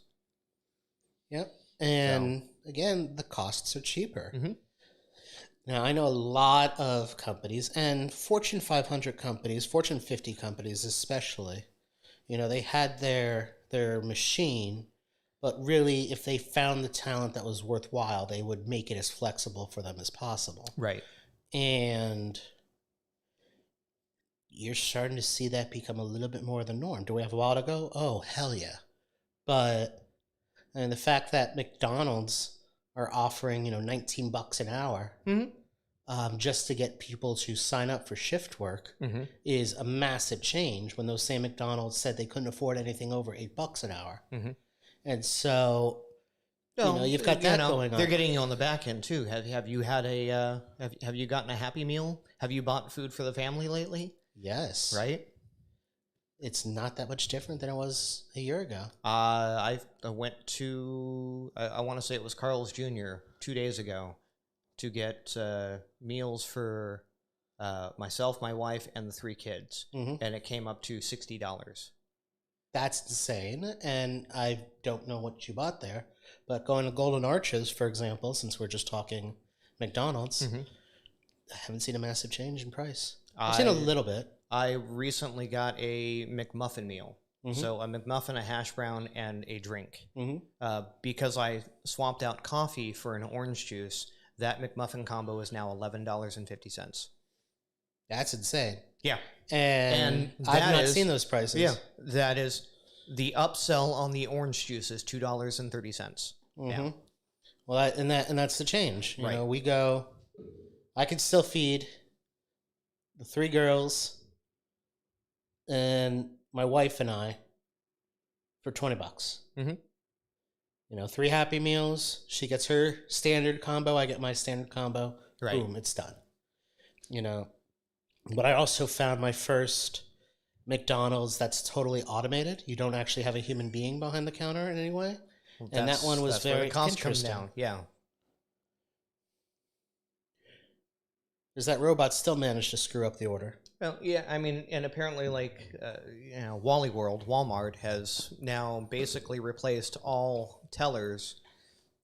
Yep. And again, the costs are cheaper. Now, I know a lot of companies, and Fortune 500 companies, Fortune 50 companies especially, you know, they had their machine, but really, if they found the talent that was worthwhile, they would make it as flexible for them as possible. Right. And you're starting to see that become a little bit more the norm. Do we have a while to go? Oh, hell yeah. But and the fact that McDonald's are offering, you know, $19 an hour just to get people to sign up for shift work is a massive change when those same McDonald's said they couldn't afford anything over $8 an hour. And so, you know, you've got that going on. They're getting you on the back end too. Have you had a have you gotten a Happy Meal? Have you bought food for the family lately? Yes. Right? It's not that much different than it was a year ago. I went to, I want to say it was Carl's Jr. 2 days ago to get meals for myself, my wife, and the 3 kids. And it came up to $60. That's insane. And I don't know what you bought there. But going to Golden Arches, for example, since we're just talking McDonald's, I haven't seen a massive change in price. I've seen a little bit. I recently got a McMuffin meal. So a McMuffin, a hash brown, and a drink. Because I swapped out coffee for an orange juice, that McMuffin combo is now $11.50. That's insane. Yeah. And I've not seen those prices. Yeah. That is the upsell on the orange juice is $2.30. Yeah. Well, and that's the change. You know, we go, I could still feed the 3 girls and my wife and I for $20. You know, 3 Happy Meals. She gets her standard combo. I get my standard combo. Right. Boom, it's done. You know, but I also found my first McDonald's that's totally automated. You don't actually have a human being behind the counter in any way. Well, and that one was very interesting. Down. Yeah. Because that robot still managed to screw up the order. Well, yeah, I mean, and apparently, like, you know, Wally World, Walmart has now basically replaced all tellers,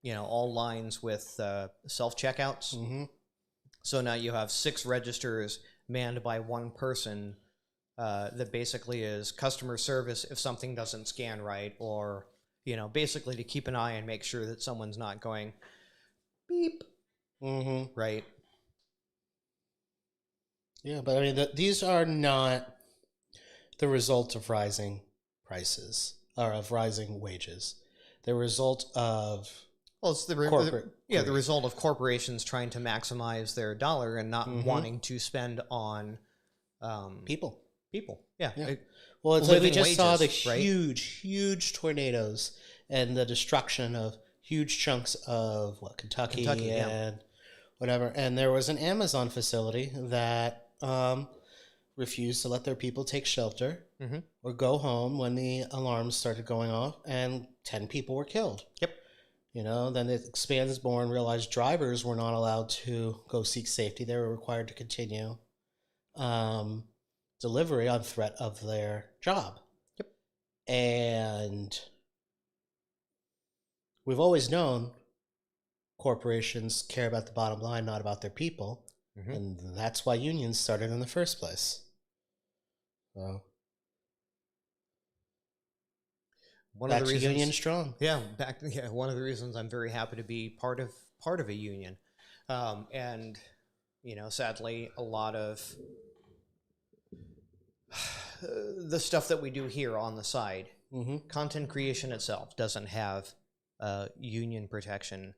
you know, all lines with self-checkouts. So now you have 6 registers manned by 1 person that basically is customer service if something doesn't scan right, or, basically to keep an eye and make sure that someone's not going beep. Mm-hmm. Right. Yeah, but I mean, these are not the result of rising prices or of rising wages. The result of it's the corporate. the result of corporations trying to maximize their dollar and not wanting to spend on people. Yeah. Well, it's like we just saw the right? huge tornadoes and the destruction of huge chunks of Kentucky and whatever. And there was an Amazon facility that refused to let their people take shelter or go home when the alarms started going off, and 10 people were killed. Yep. Then the Expand is born, realized drivers were not allowed to go seek safety. They were required to continue delivery on threat of their job. Yep. And we've always known corporations care about the bottom line, not about their people. And that's why unions started in the first place. So one of the reasons, union strong. Yeah, one of the reasons I'm very happy to be part of a union. And sadly, a lot of the stuff that we do here on the side, content creation itself doesn't have union protection.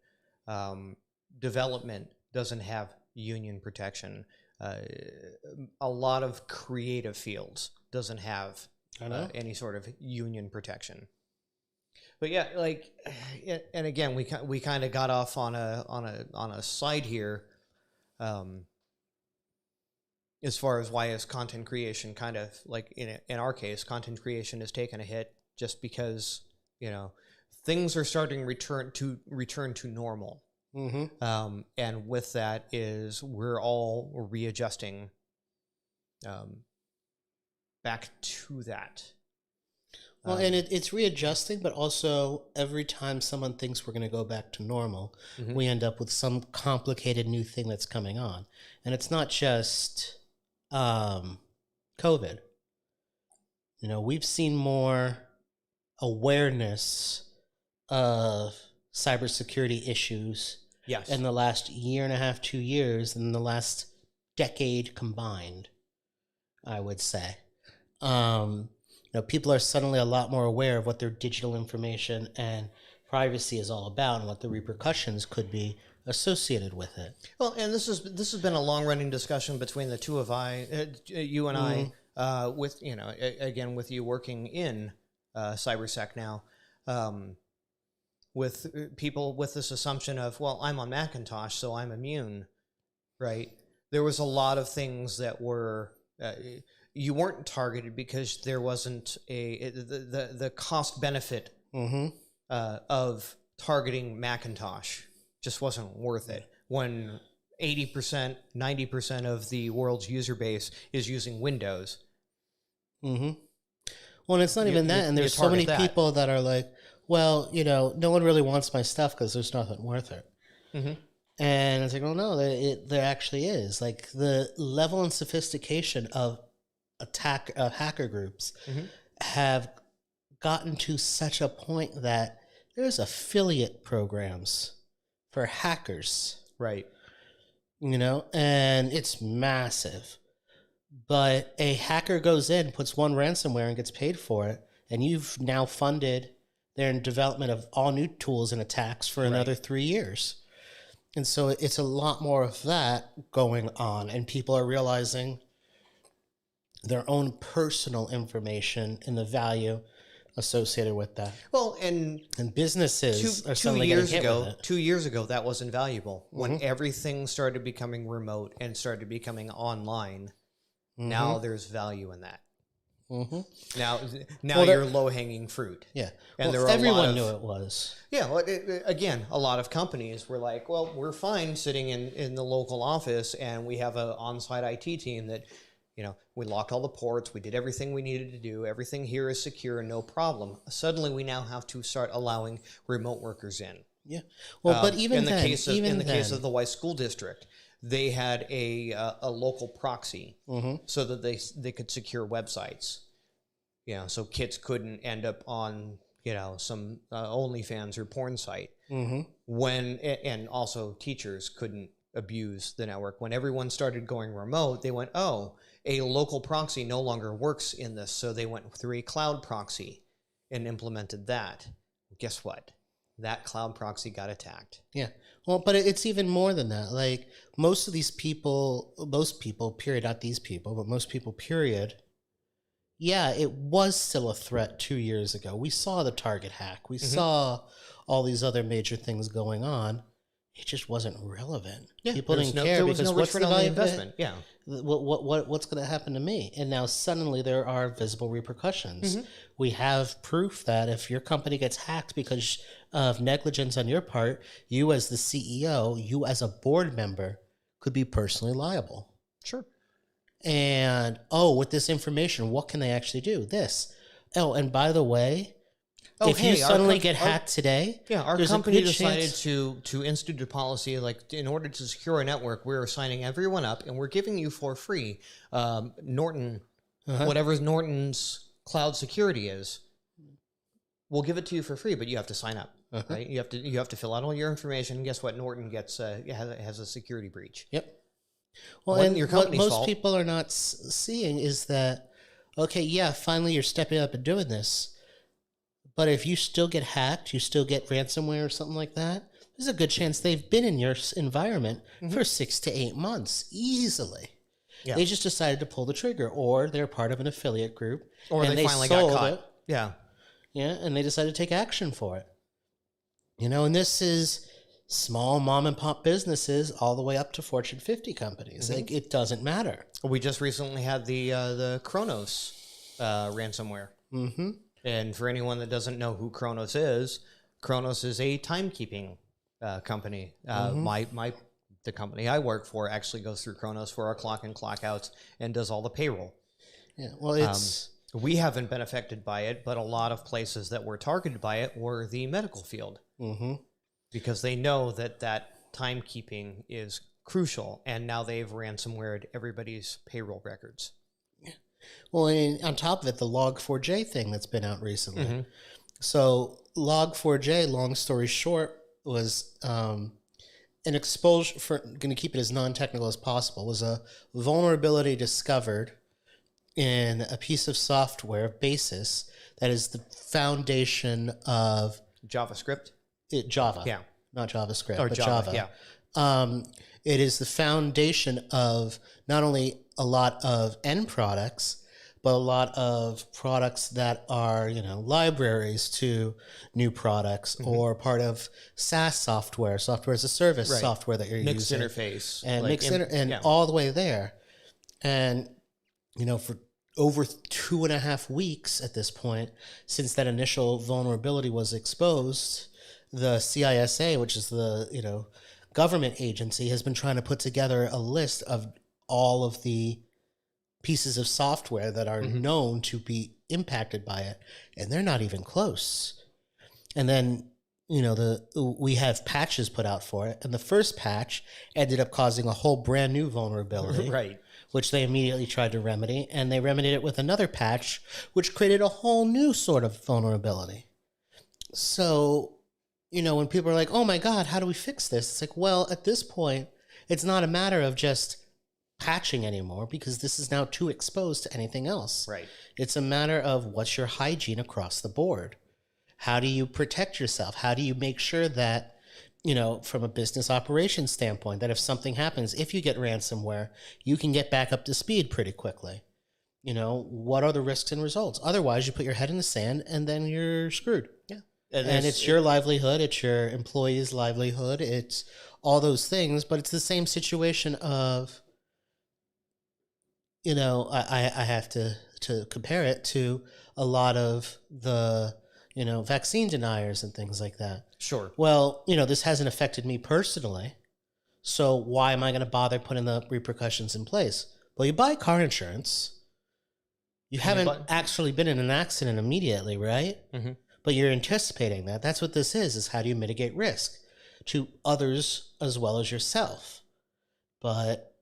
Development doesn't have union protection. A lot of creative fields doesn't have any sort of union protection. But yeah, and again, we kind of got off on a side here, as far as why is content creation kind of like in our case, content creation has taken a hit just because things are starting to return to normal. And with that is we're all readjusting back to that. Well, and it's readjusting, but also every time someone thinks we're going to go back to normal, we end up with some complicated new thing that's coming on. And it's not just COVID. We've seen more awareness of cybersecurity issues in the last year and a half, 2 years, than the last decade combined, I would say. People are suddenly a lot more aware of what their digital information and privacy is all about and what the repercussions could be associated with it. Well, and this has been a long-running discussion between the two of you and I, with again with you working in cybersec now, with people with this assumption of, well, I'm on Macintosh, so I'm immune, right? There was a lot of things that were you weren't targeted because there wasn't the cost benefit of targeting Macintosh just wasn't worth it when 80%, 90% of the world's user base is using Windows. Well, and it's not even that, and there's so many people that are like, well, no one really wants my stuff because there's nothing worth it. And it's like, well, no, there actually is. Like the level and sophistication of hacker groups have gotten to such a point that there's affiliate programs for hackers, right? And it's massive. But a hacker goes in, puts one ransomware, and gets paid for it, and you've now funded their development of all new tools and attacks for another 3 years. And so it's a lot more of that going on, and people are realizing their own personal information and the value associated with that. Well, and businesses are suddenly getting hit with it. 2 years ago, that wasn't valuable. When everything started becoming remote and started becoming online, now there's value in that. Now you're low-hanging fruit. Yeah. And everyone knew it was. Yeah. Well, again, a lot of companies were like, well, we're fine sitting in the local office, and we have an on-site IT team that, we locked all the ports, we did everything we needed to do, everything here is secure, no problem. Suddenly, we now have to start allowing remote workers in. Yeah. Well, but even in the case of the Weiss School District, they had a local proxy so that they could secure websites. So kids couldn't end up on some OnlyFans or porn site. And also teachers couldn't abuse the network. When everyone started going remote, they went, oh, a local proxy no longer works in this, so they went through a cloud proxy and implemented that. Guess what? That cloud proxy got attacked. Yeah. Well, but it's even more than that. Like most people, period, not these people, but most people, period. Yeah, it was still a threat 2 years ago. We saw the Target hack. We saw all these other major things going on. It just wasn't relevant. Yeah, people didn't care because what's the value investment? Yeah. What's going to happen to me? And now suddenly there are visible repercussions. We have proof that if your company gets hacked because of negligence on your part, you as the CEO, you as a board member could be personally liable. Sure. And, with this information, what can they actually do? This. Oh, and by the way, if you suddenly get hacked today, our company decided to institute a policy, like in order to secure a network, we're signing everyone up and we're giving you for free Norton, whatever Norton's cloud security is. We'll give it to you for free, but you have to sign up, right? You have to fill out all your information. And guess what? Norton gets has a security breach. Yep. Well, and what most people are not seeing is that, okay, yeah, finally you're stepping up and doing this. But if you still get hacked, you still get ransomware or something like that, there's a good chance they've been in your environment for 6 to 8 months, easily. Yeah. They just decided to pull the trigger, or they're part of an affiliate group. Or and they finally got caught. Yeah. Yeah, and they decided to take action for it. And this is small mom and pop businesses all the way up to Fortune 50 companies. Like, it doesn't matter. We just recently had the Kronos ransomware. And for anyone that doesn't know who Kronos is a timekeeping company. The company I work for actually goes through Kronos for our clock in, clock outs and does all the payroll. Yeah, well, we haven't been affected by it, but a lot of places that were targeted by it were the medical field. Because they know that timekeeping is crucial, and now they've ransomwared everybody's payroll records. Yeah. Well, and on top of it, the Log4j thing that's been out recently. So Log4j, long story short, was an exposure, for going to keep it as non-technical as possible, was a vulnerability discovered in a piece of software, Basis, that is the foundation of JavaScript. Java. Yeah. Not JavaScript, or but Java. Yeah. It is the foundation of not only a lot of end products, but a lot of products that are, libraries to new products or part of SaaS software as a service software that you're mixed using. Interface. And all the way there. And, for over 2.5 weeks at this point, since that initial vulnerability was exposed, the CISA, which is the government agency, has been trying to put together a list of all of the pieces of software that are known to be impacted by it, and they're not even close. And then we have patches put out for it, and the first patch ended up causing a whole brand new vulnerability, right? Which they immediately tried to remedy, and they remedied it with another patch, which created a whole new sort of vulnerability. So, when people are like, oh my God, how do we fix this? It's like, well, at this point, it's not a matter of just patching anymore, because this is now too exposed to anything else. Right. It's a matter of what's your hygiene across the board. How do you protect yourself? How do you make sure that, from a business operations standpoint, that if something happens, if you get ransomware, you can get back up to speed pretty quickly? What are the risks and results? Otherwise, you put your head in the sand and then you're screwed. Yeah. And it's your livelihood, it's your employees' livelihood, it's all those things, but it's the same situation of, I have to compare it to a lot of the, vaccine deniers and things like that. Sure. Well, this hasn't affected me personally, so why am I going to bother putting the repercussions in place? Well, you buy car insurance. You haven't actually been in an accident immediately, right? But you're anticipating that. That's what this is how do you mitigate risk to others as well as yourself? But,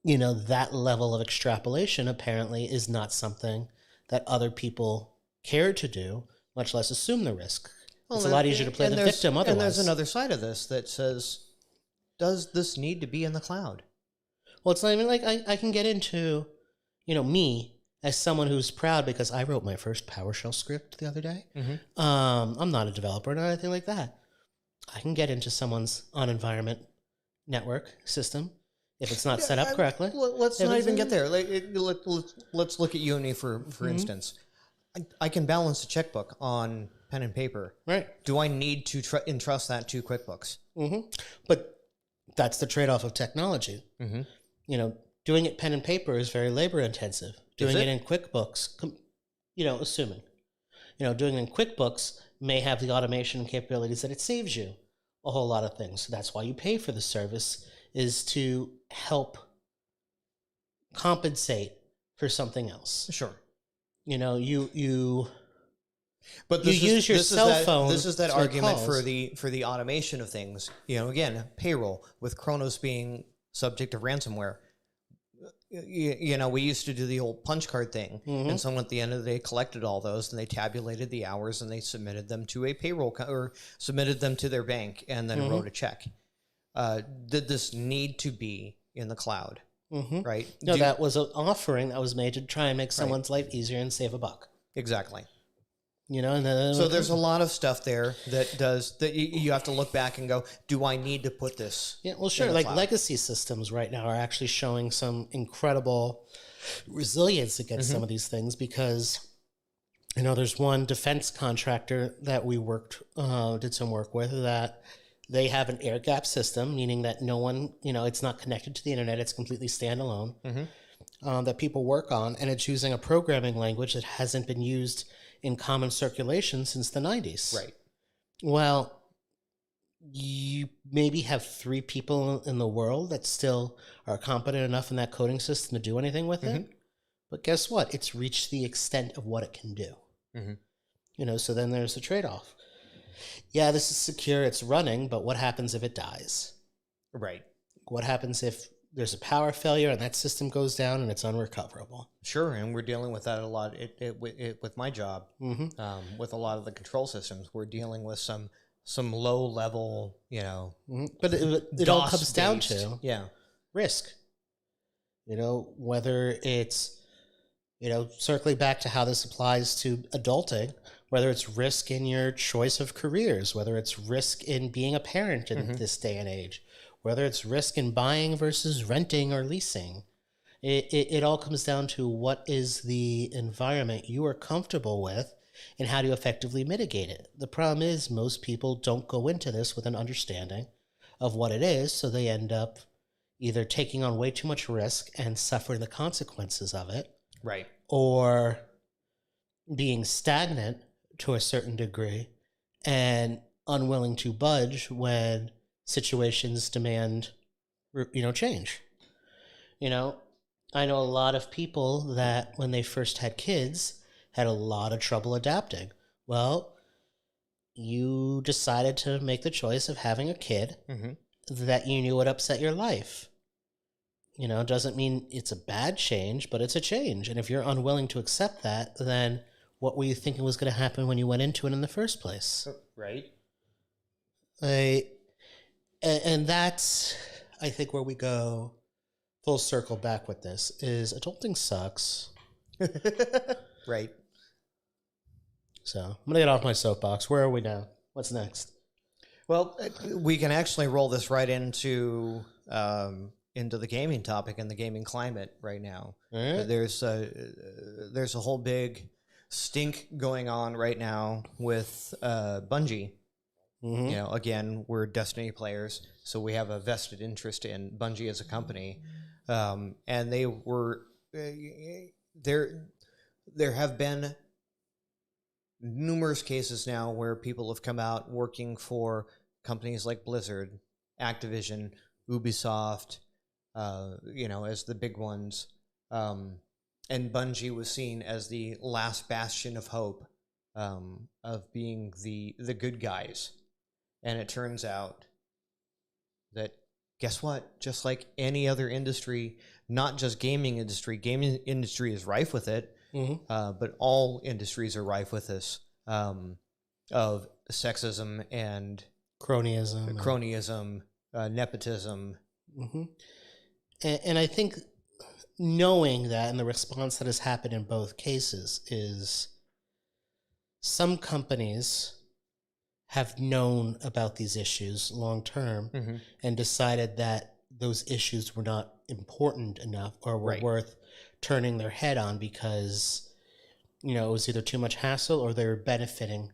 that level of extrapolation apparently is not something that other people care to do, much less assume the risk. Well, it's a lot easier to play the victim otherwise. And there's another side of this that says, does this need to be in the cloud? Well, it's not even like I can get into, me as someone who's proud because I wrote my first PowerShell script the other day. Mm-hmm. I'm not a developer or anything like that. I can get into someone's on-environment network system if it's not set up correctly. Let's not even get there. Let's look at you and me for instance. I can balance a checkbook on pen and paper. Right. Do I need to entrust that to QuickBooks? Mm-hmm. But that's the trade-off of technology. Mm-hmm. Doing it pen and paper is very labor-intensive. Doing it in QuickBooks, assuming. Doing it in QuickBooks may have the automation capabilities that it saves you a whole lot of things. So that's why you pay for the service, is to help compensate for something else. Sure. But you use your cell phone. This is that argument for the automation of things. Again, payroll with Kronos being subject to ransomware. We used to do the old punch card thing, and someone at the end of the day collected all those, and they tabulated the hours, and they submitted them to a payroll or submitted them to their bank, and then wrote a check. Did this need to be in the cloud? Right? No, that was an offering that was made to try and make someone's life easier and save a buck. Exactly. And then, so there's a lot of stuff there that you have to look back and go, do I need to put this? Yeah, well, sure. Like legacy systems right now are actually showing some incredible resilience against some of these things because, there's one defense contractor that we did some work with that they have an air gap system, meaning that no one, it's not connected to the internet. It's completely standalone that people work on. And it's using a programming language that hasn't been used in common circulation since the 90s. Right. Well, you maybe have 3 people in the world that still are competent enough in that coding system to do anything with it. But guess what? It's reached the extent of what it can do. So then there's a trade-off. Yeah, this is secure, it's running, but what happens if it dies? Right. What happens if there's a power failure and that system goes down and it's unrecoverable? Sure, and we're dealing with that a lot with my job. With a lot of the control systems, we're dealing with some low level, But it all comes down to risk. Whether it's, circling back to how this applies to adulting, whether it's risk in your choice of careers, whether it's risk in being a parent in this day and age, whether it's risk in buying versus renting or leasing. It all comes down to what is the environment you are comfortable with and how do you effectively mitigate it. The problem is most people don't go into this with an understanding of what it is, so they end up either taking on way too much risk and suffering the consequences of it. Right. Or being stagnant to a certain degree and unwilling to budge when situations demand, change. I know a lot of people that when they first had kids had a lot of trouble adapting. Well, you decided to make the choice of having a kid that you knew would upset your life. Doesn't mean it's a bad change, but it's a change. And if you're unwilling to accept that, then what were you thinking was going to happen when you went into it in the first place? Right. And that's, I think, where we go full circle back with this, is adulting sucks. Right. So I'm going to get off my soapbox. Where are we now? What's next? Well, we can actually roll this right into the gaming topic and the gaming climate right now. Right. There's a whole big stink going on right now with Bungie. Again, we're Destiny players, so we have a vested interest in Bungie as a company. And they were there have been numerous cases now where people have come out working for companies like Blizzard, Activision, Ubisoft, as the big ones. And Bungie was seen as the last bastion of hope, of being the good guys. And it turns out that guess what? Just like any other industry, not just gaming industry is rife with it, but all industries are rife with this of sexism and cronyism, nepotism. And I think knowing that and the response that has happened in both cases is some companies have known about these issues long term and decided that those issues were not important enough or were worth turning their head on because, you know, it was either too much hassle or they were benefiting,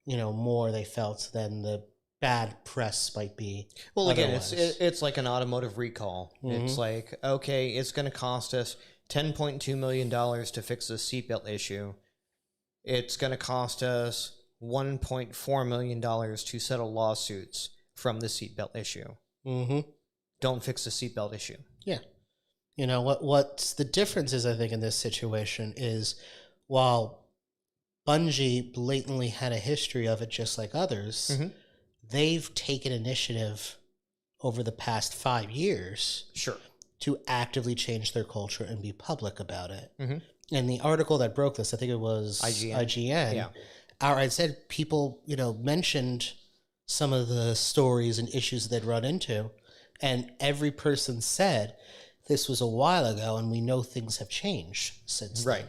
you know, more they felt than the bad press might be. Well, again, it's like an automotive recall. It's like, okay, it's going to cost us $10.2 million to fix the seatbelt issue. It's going to cost us $1.4 million to settle lawsuits from the seatbelt issue. Don't fix the seatbelt issue. Yeah. You know, what's the difference is, I think, in this situation is while Bungie blatantly had a history of it just like others, they've taken initiative over the past 5 years to actively change their culture and be public about it. And the article that broke this, I think it was IGN. I said people, you know, mentioned some of the stories and issues they'd run into, and every person said this was a while ago, and we know things have changed since then.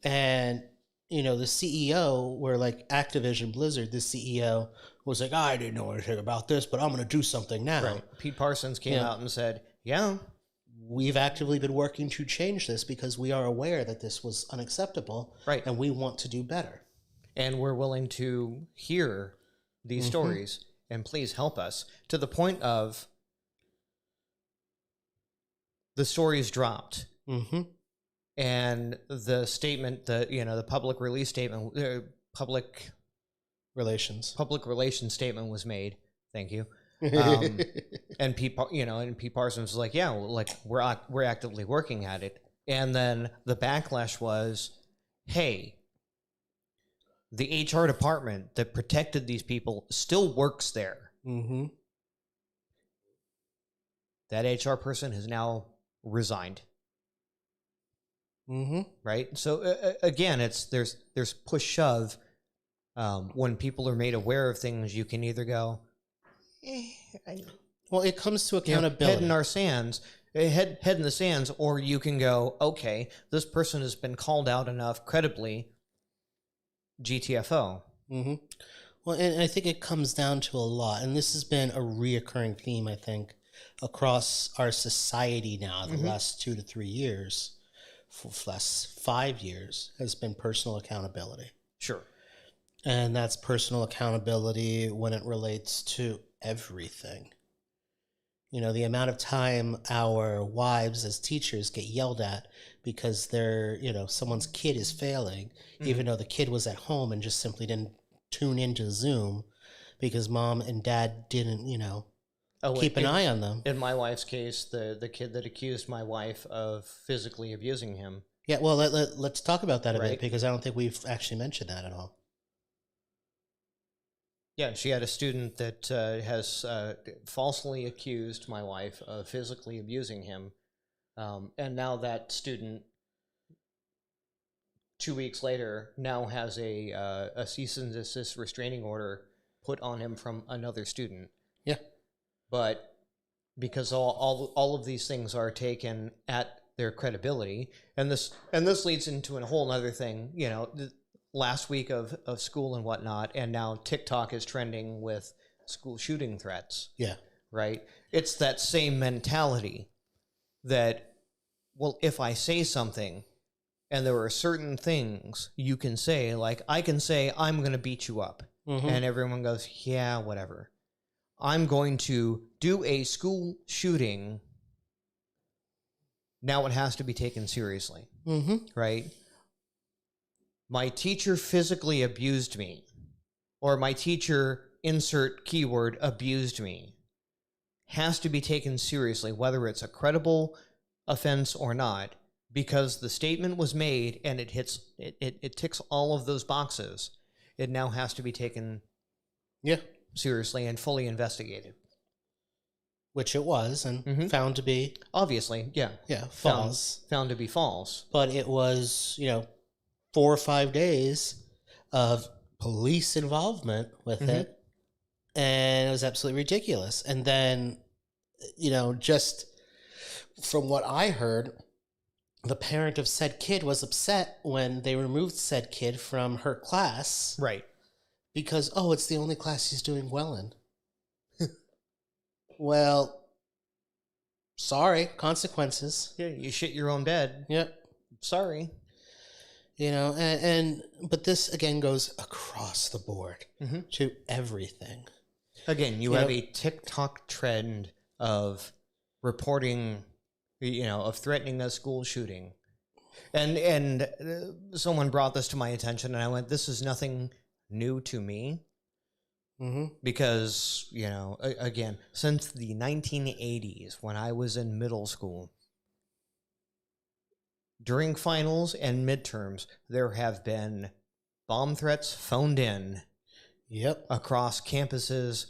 And you know, the CEO, where like Activision Blizzard, the CEO was like, I didn't know anything about this, but I'm going to do something now. Pete Parsons came out and said, yeah, we've actively been working to change this because we are aware that this was unacceptable, and we want to do better. And we're willing to hear these stories, and please help us, to the point of the stories dropped. And the statement that, you know, the public release statement, public relations statement was made. Thank you. And Pete Parsons was like, yeah, well, like we're actively working at it. And then the backlash was, hey, the HR department that protected these people still works there. That HR person has now resigned. Right. So again, there's push shove. When people are made aware of things, you can either go, well, it comes to accountability. Head in the sands, or you can go, okay, this person has been called out enough credibly. GTFO. Well, and I think it comes down to a lot, and this has been a reoccurring theme, I think, across our society now the last 2 to 3 years. For the last 5 years has been personal accountability. And that's personal accountability when it relates to everything. You know, the amount of time our wives as teachers get yelled at because they're, you know, someone's kid is failing, even though the kid was at home and just simply didn't tune into Zoom because mom and dad didn't, you know, keep an eye on them. In my wife's case, the kid that accused my wife of physically abusing him. Yeah, well, let's talk about that a bit, because I don't think we've actually mentioned that at all. Yeah, she had a student that has falsely accused my wife of physically abusing him. And now that student, 2 weeks later, now has a cease and desist restraining order put on him from another student. Yeah. But because all of these things are taken at their credibility, and this leads into a whole other thing, you know, last week of school and whatnot, and now TikTok is trending with school shooting threats. Yeah. Right? It's that same mentality that, well, if I say something, and there are certain things you can say, like I can say, I'm going to beat you up. And everyone goes, yeah, whatever. I'm going to do a school shooting. Now it has to be taken seriously. Right? My teacher physically abused me, or my teacher, insert keyword, abused me, has to be taken seriously, whether it's a credible offense or not, because the statement was made and it ticks all of those boxes. It now has to be taken seriously and fully investigated. which it was, and found to be obviously, false. Found to be false. But it was, 4 or 5 days of police involvement with it, and it was absolutely ridiculous. And then, just from what I heard, the parent of said kid was upset when they removed said kid from her class. Right. Because, it's the only class he's doing well in. Well, sorry, consequences. Yeah, you shit your own bed. Yep. Sorry. But this again goes across the board to everything. Again, you have a TikTok trend of reporting, of threatening a school shooting. And someone brought this to my attention, and I went, this is nothing new to me. Because, again, since the 1980s, when I was in middle school, during finals and midterms, there have been bomb threats phoned in across campuses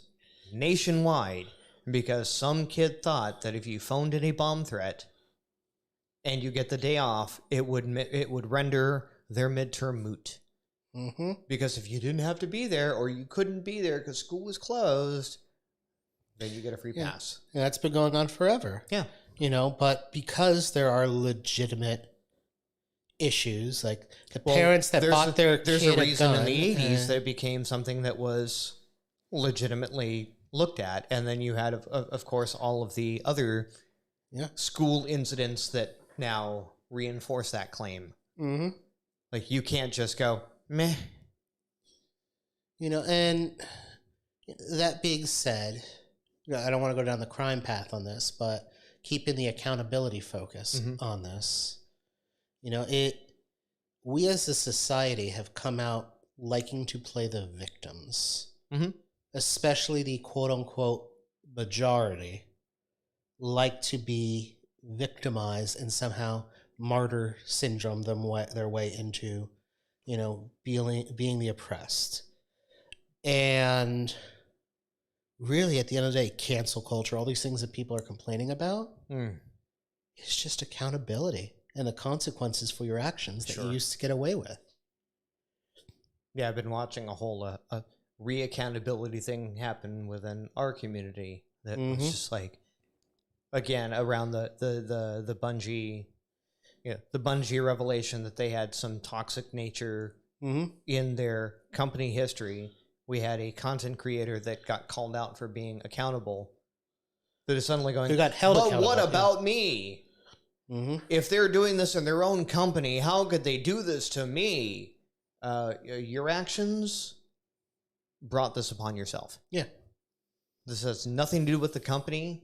nationwide because some kid thought that if you phoned in a bomb threat and you get the day off, it would render their midterm moot. Because if you didn't have to be there or you couldn't be there because school was closed, then you get a free pass. Yeah, that's been going on forever. Yeah. But because there are legitimate issues, like the parents that bought their kid there's a reason in the 80s and that it became something that was legitimately looked at. And then you had, of course, all of the other school incidents that now reinforce that claim. Like, you can't just go, meh. And that being said, I don't want to go down the crime path on this, but keeping the accountability focus on this, we as a society have come out liking to play the victims, especially the quote unquote majority like to be victimized and somehow martyr syndrome their way into being the oppressed. And really, at the end of the day, cancel culture, all these things that people are complaining about, it's just accountability and the consequences for your actions that you used to get away with. Yeah, I've been watching a whole re-accountability thing happen within our community that was just like, again, around the Bungie, the Bungie revelation that they had some toxic nature in their company history. We had a content creator that got called out for being accountable. That is suddenly going, who got held accountable. But what about me? If they're doing this in their own company, how could they do this to me? Your actions brought this upon yourself. Yeah. This has nothing to do with the company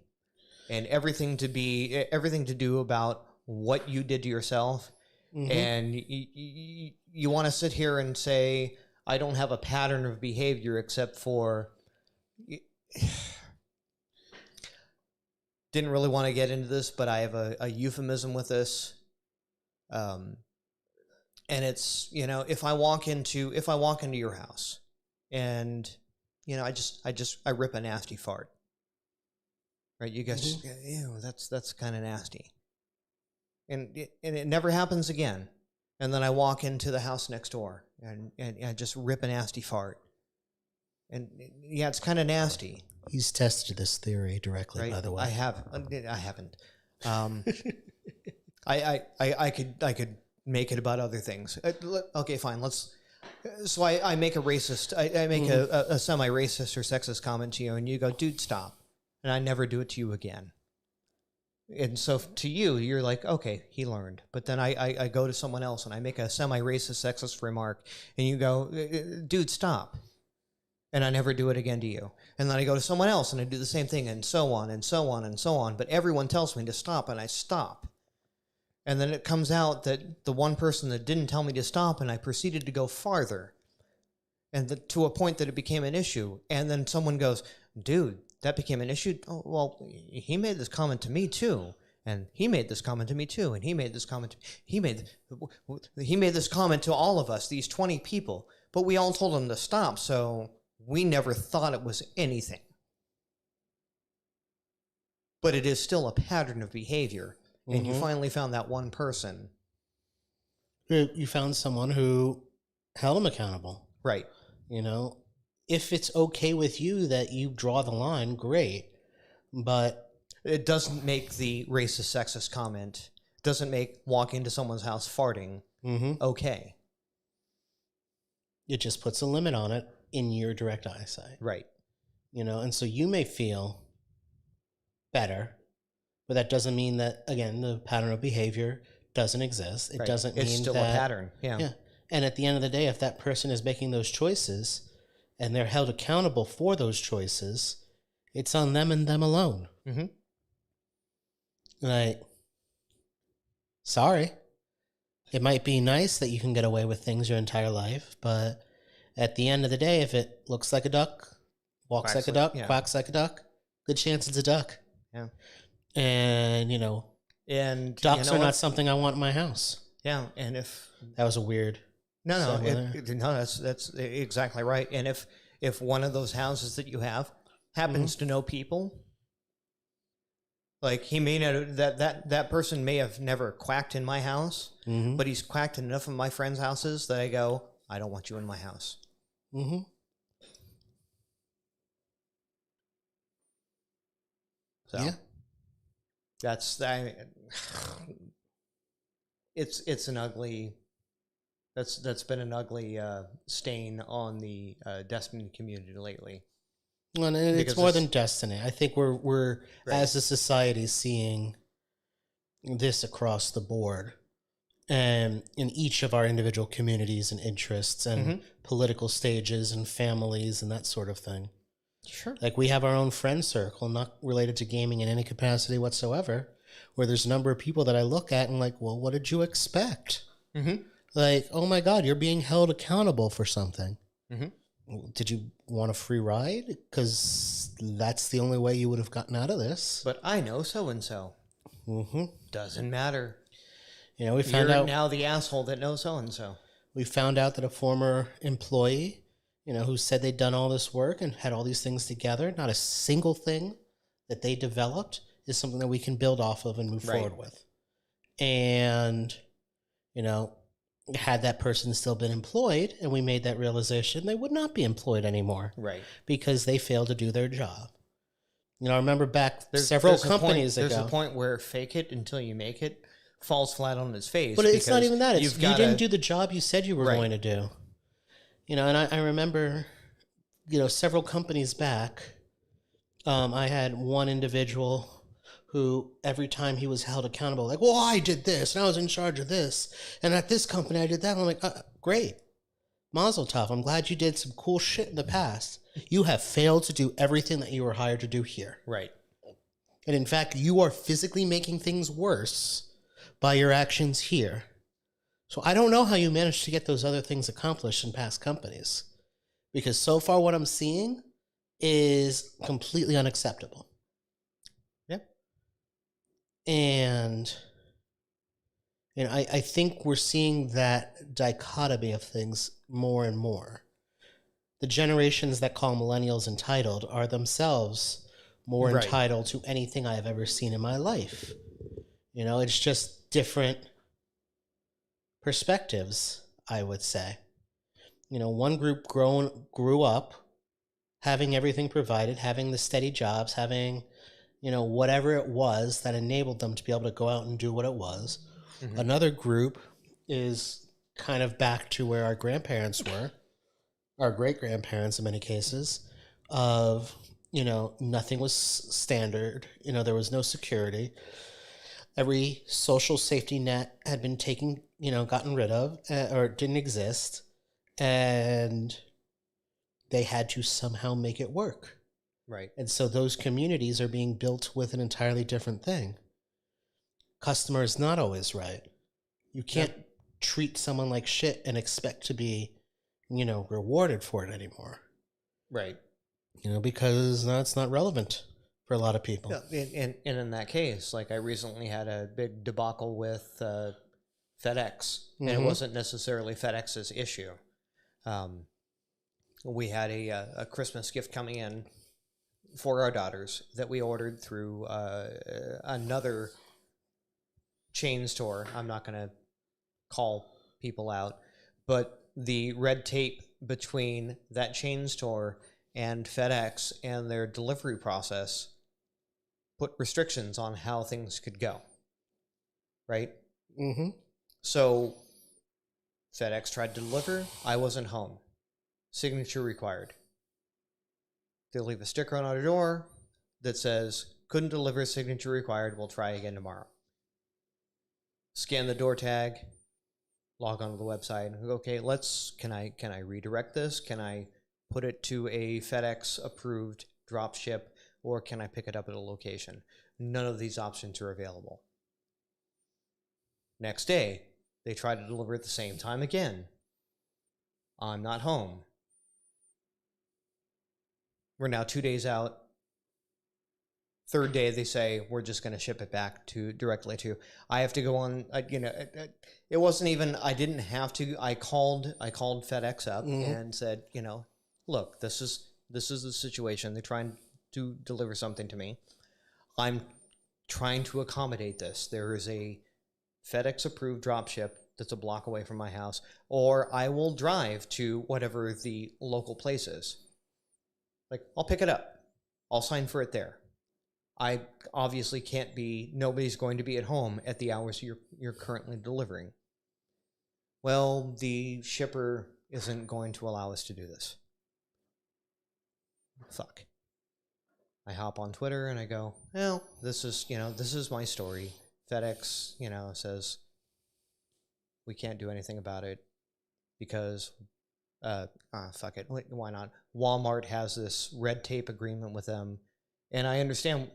and everything to do about what you did to yourself. And you want to sit here and say, I don't have a pattern of behavior except for... Didn't really want to get into this, but I have a euphemism with this. And it's, if I walk into your house and, I rip a nasty fart. Right? You guys just go, ew, that's kind of nasty. And it never happens again. And then I walk into the house next door and I just rip a nasty fart. And yeah, it's kind of nasty. He's tested this theory directly, right? By the way. I haven't. I could make it about other things. Okay, fine. So I make a racist. I make a semi-racist or sexist comment to you, and you go, "Dude, stop!" And I never do it to you again. And so to you, you're like, "Okay, he learned." But then I go to someone else and I make a semi-racist, sexist remark, and you go, "Dude, stop." And I never do it again to you. And then I go to someone else and I do the same thing, and so on and so on and so on. But everyone tells me to stop, and I stop. And then it comes out that the one person that didn't tell me to stop, and I proceeded to go farther. And to a point that it became an issue. And then someone goes, "Dude, that became an issue? Oh, well, he made this comment to me too. And he made this comment to me too. And he made this comment. He made this comment to all of us, these 20 people. But we all told him to stop, so... we never thought it was anything." But it is still a pattern of behavior. And you finally found that one person. You found someone who held him accountable. Right. You know, if it's okay with you that you draw the line, great. But it doesn't make the racist, sexist comment, doesn't make walking into someone's house farting okay. It just puts a limit on it in your direct eyesight. Right. You know, and so you may feel better, but that doesn't mean that, again, the pattern of behavior doesn't exist. It doesn't mean it's still that, a pattern. Yeah. And at the end of the day, if that person is making those choices and they're held accountable for those choices, it's on them and them alone. Like, sorry. It might be nice that you can get away with things your entire life, but at the end of the day, if it looks like a duck, walks like a duck, quacks like a duck, good chance it's a duck. Yeah. And, you know, and ducks are not something I want in my house. Yeah. And if that was a weird. No, that's exactly right. And if one of those houses that you have happens to know people, like he may not, that person may have never quacked in my house, but he's quacked in enough of my friends' houses that I go, I don't want you in my house. So yeah, it's an ugly. That's been an ugly stain on the Destiny community lately. Well, it's more than Destiny. I think we're as a society seeing this across the board, and in each of our individual communities and interests and political stages and families and that sort of thing. Sure. Like we have our own friend circle, not related to gaming in any capacity whatsoever, where there's a number of people that I look at and like, well, what did you expect? Like, oh my God, you're being held accountable for something. Did you want a free ride? Because that's the only way you would have gotten out of this. But I know so-and-so. Doesn't matter. You know, we found out now the asshole that knows so-and-so. We found out that a former employee, you know, who said they'd done all this work and had all these things together, not a single thing that they developed is something that we can build off of and move forward with. And, you know, had that person still been employed and we made that realization, they would not be employed anymore. Right. Because they failed to do their job. You know, I remember back several companies ago. There's a point where fake it until you make it falls flat on its face. But it's not even that. It's you didn't do the job you said you were going to do. You know, and I remember, you know, several companies back, I had one individual who every time he was held accountable, like, well, I did this, and I was in charge of this, and at this company I did that. And I'm like, great. Mazel tov. I'm glad you did some cool shit in the past. You have failed to do everything that you were hired to do here. Right. And in fact, you are physically making things worse by your actions here. So I don't know how you managed to get those other things accomplished in past companies. Because so far what I'm seeing is completely unacceptable. Yep. And you know, I think we're seeing that dichotomy of things more and more. The generations that call millennials entitled are themselves more entitled to anything I've ever seen in my life. You know, it's just different perspectives, I would say. You know, one group grew up having everything provided, having the steady jobs, having, you know, whatever it was that enabled them to be able to go out and do what it was. Another group is kind of back to where our grandparents were, our great-grandparents in many cases, of, you know, nothing was standard. You know, there was no security. Every social safety net had been taken, you know, gotten rid of, or didn't exist. And they had to somehow make it work. Right. And so those communities are being built with an entirely different thing. Customer is not always right. You can't treat someone like shit and expect to be, you know, rewarded for it anymore. Right. You know, because that's not relevant for a lot of people. Yeah, and in that case, like I recently had a big debacle with FedEx, and it wasn't necessarily FedEx's issue. We had a Christmas gift coming in for our daughters that we ordered through another chain store. I'm not going to call people out, but the red tape between that chain store and FedEx and their delivery process put restrictions on how things could go. Right? Mm-hmm. So FedEx tried to deliver. I wasn't home. Signature required. They'll leave a sticker on our door that says, couldn't deliver, signature required, we'll try again tomorrow. Scan the door tag, log onto the website, and go, okay, can I redirect this? Can I put it to a FedEx approved drop ship, or can I pick it up at a location? None of these options are available. Next day, they try to deliver at the same time again. I'm not home. We're now 2 days out. Third day, they say, we're just going to ship it back directly to. I have to go on, it wasn't even, I didn't have to. I called FedEx up and said, look, this is the situation. They're trying to deliver something to me. I'm trying to accommodate this. There is a FedEx approved dropship that's a block away from my house, or I will drive to whatever the local place is. Like, I'll pick it up. I'll sign for it there. I obviously can't be, nobody's going to be at home at the hours you're currently delivering. Well, the shipper isn't going to allow us to do this. Fuck. I hop on Twitter and I go, well, this is my story. FedEx, says we can't do anything about it because, fuck it, why not? Walmart has this red tape agreement with them, and I understand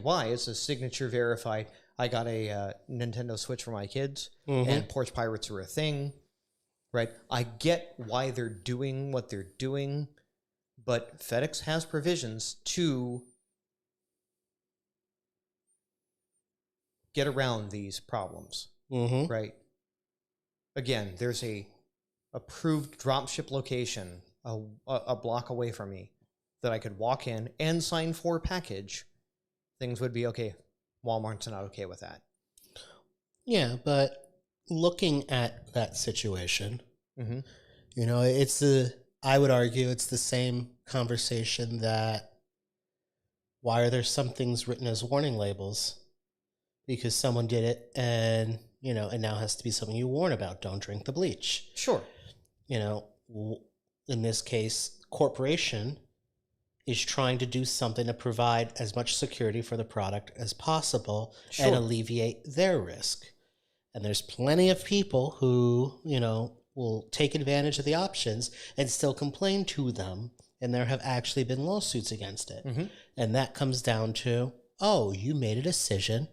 why. It's a signature verified. I got a Nintendo Switch for my kids, and porch pirates are a thing, right? I get why they're doing what they're doing, but FedEx has provisions to get around these problems, right? Again, there's a approved dropship location a block away from me that I could walk in and sign for package. Things would be okay. Walmart's not okay with that. Yeah, but looking at that situation, I would argue it's the same conversation that why are there some things written as warning labels? Because someone did it and now has to be something you warn about. Don't drink the bleach. Sure. In this case, corporation is trying to do something to provide as much security for the product as possible and alleviate their risk. And there's plenty of people who, will take advantage of the options and still complain to them. And there have actually been lawsuits against it. And that comes down to, oh, you made a decision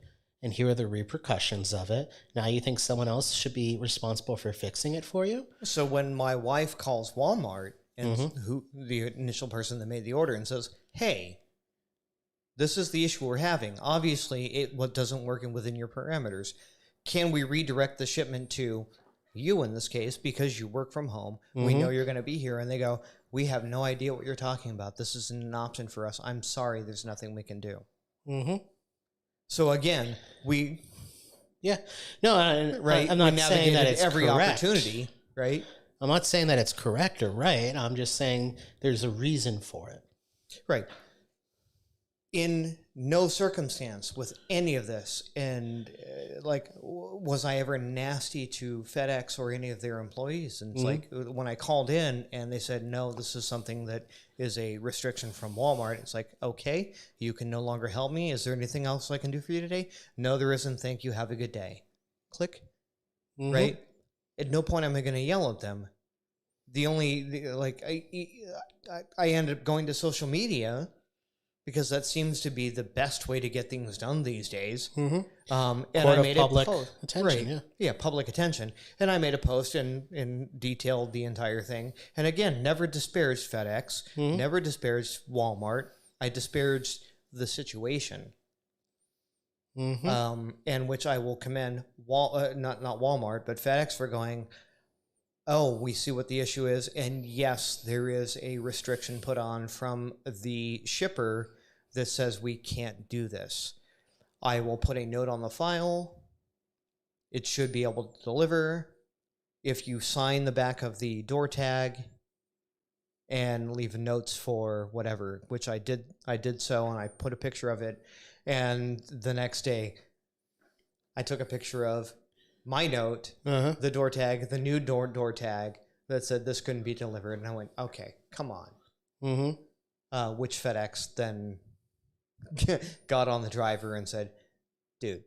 and here are the repercussions of it. Now you think someone else should be responsible for fixing it for you? So when my wife calls Walmart, and who the initial person that made the order, and says, hey, this is the issue we're having. Obviously, what doesn't work within your parameters. Can we redirect the shipment to you in this case because you work from home? We know you're going to be here. And they go, we have no idea what you're talking about. This isn't an option for us. I'm sorry. There's nothing we can do. So again, right? I'm not saying that it's every correct. Opportunity, right? I'm not saying that it's correct or right. I'm just saying there's a reason for it. Right. In no circumstance with any of this, and was I ever nasty to FedEx or any of their employees? And it's like when I called in and they said, no, this is something that is a restriction from Walmart. It's like, okay, you can no longer help me. Is there anything else I can do for you today? No, there isn't. Thank you. Have a good day. Click. Right. At no point am I going to yell at them. I ended up going to social media because that seems to be the best way to get things done these days. And I made public attention, public attention. And I made a post and detailed the entire thing. And again, never disparaged FedEx, never disparaged Walmart. I disparaged the situation. And which I will commend not Walmart, but FedEx for going, oh, we see what the issue is. And yes, there is a restriction put on from the shipper that says we can't do this. I will put a note on the file. It should be able to deliver. If you sign the back of the door tag and leave notes for whatever, which I did so, and I put a picture of it. And the next day, I took a picture of my note, the door tag, the new door tag that said this couldn't be delivered. And I went, okay, come on. Which FedEx then got on the driver and said, dude.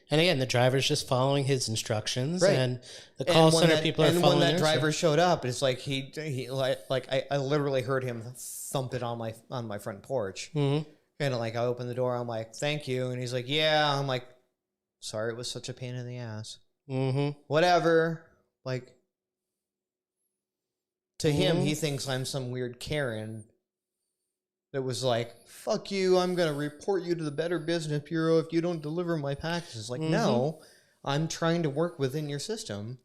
And again, the driver's just following his instructions, and the call center people are following. And when that driver showed up, it's like I literally heard him thump it on my front porch. And like I opened the door, I'm like, thank you, and he's like, yeah. I'm like, sorry, it was such a pain in the ass. Whatever. Like, to him, he thinks I'm some weird Karen that was like, fuck you, I'm going to report you to the Better Business Bureau if you don't deliver my packages. Like, no, I'm trying to work within your system.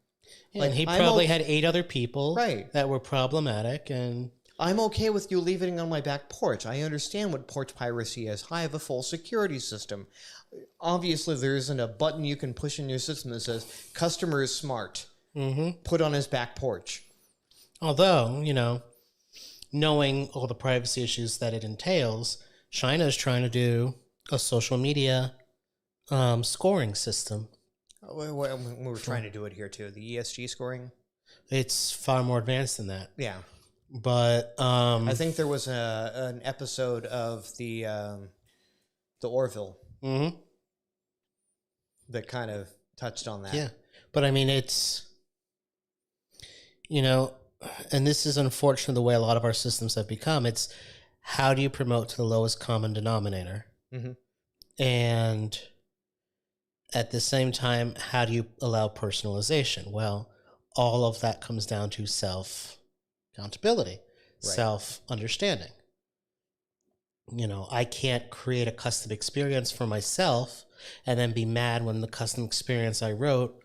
Yeah, like, and he probably had 8 other people that were problematic, and I'm okay with you leaving it on my back porch. I understand what porch piracy is. I have a full security system. Obviously, there isn't a button you can push in your system that says, customer is smart. Put on his back porch. Although, knowing all the privacy issues that it entails, China is trying to do a social media scoring system. We're trying to do it here too. The ESG scoring. It's far more advanced than that. Yeah, but I think there was an episode of the Orville that kind of touched on that. Yeah, but I mean, it's and this is unfortunately the way a lot of our systems have become. It's how do you promote to the lowest common denominator? And at the same time, how do you allow personalization? Well, all of that comes down to self-accountability, self-understanding. I can't create a custom experience for myself and then be mad when the custom experience I wrote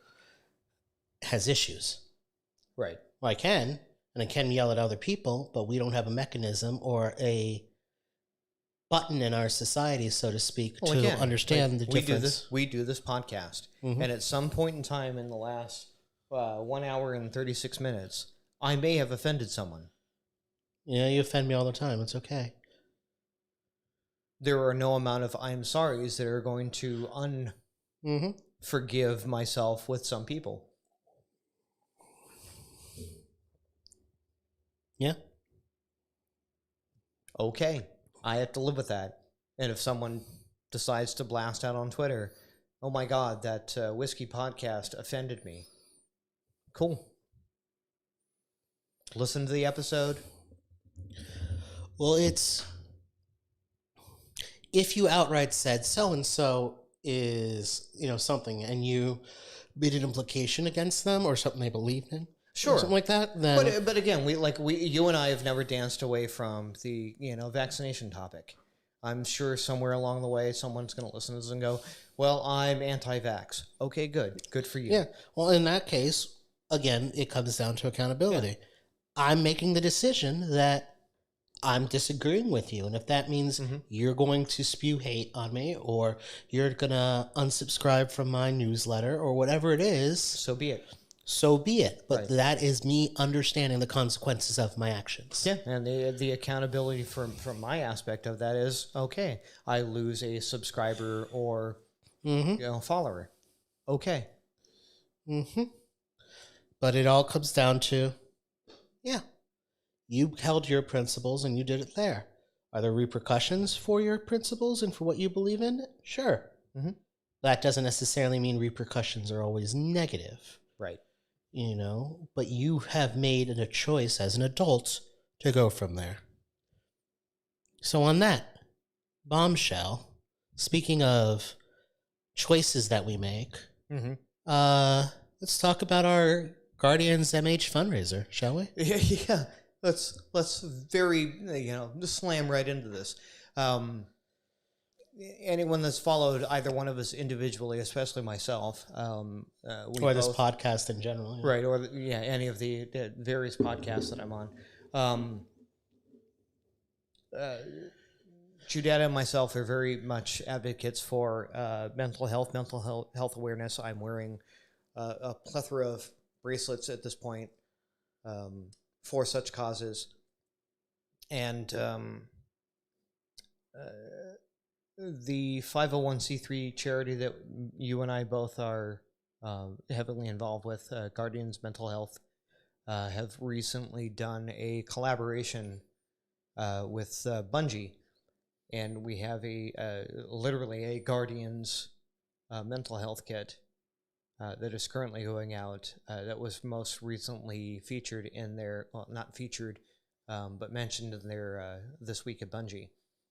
has issues. Right. Well, I can. And I can yell at other people, but we don't have a mechanism or a button in our society, so to speak, to understand the difference. We do this podcast, and at some point in time in the last 1 hour and 36 minutes, I may have offended someone. Yeah, you offend me all the time. It's okay. There are no amount of I'm sorries that are going to forgive myself with some people. Yeah. Okay. I have to live with that. And if someone decides to blast out on Twitter, oh my God, that Whiskey Podcast offended me. Cool. Listen to the episode. Well, it's if you outright said so-and-so is, something, and you made an implication against them or something they believed in, sure, something like that. Then... But again, you and I have never danced away from the vaccination topic. I'm sure somewhere along the way, someone's going to listen to this and go, "Well, I'm anti-vax." Okay, good for you. Yeah. Well, in that case, again, it comes down to accountability. Yeah. I'm making the decision that I'm disagreeing with you, and if that means you're going to spew hate on me, or you're going to unsubscribe from my newsletter, or whatever it is, so be it. So be it. But that is me understanding the consequences of my actions. Yeah, and the accountability from my aspect of that is, okay, I lose a subscriber or follower. Okay. But it all comes down to, you held your principles and you did it there. Are there repercussions for your principles and for what you believe in? Sure. That doesn't necessarily mean repercussions are always negative. Right. But you have made a choice as an adult to go from there. So on that bombshell, speaking of choices that we make, let's talk about our Guardians MH fundraiser, shall we? Yeah. Let's very, just slam right into this. anyone that's followed either one of us individually, especially myself, or this podcast in general, yeah. Right? Or any of the various podcasts that I'm on. Judetta and myself are very much advocates for mental health awareness. I'm wearing a plethora of bracelets at this point for such causes, and the 501c3 charity that you and I both are heavily involved with, Guardians Mental Health, have recently done a collaboration with Bungie, and we have literally a Guardians mental health kit that is currently going out. That was most recently featured in their, well, not featured, but mentioned in their This Week at Bungie.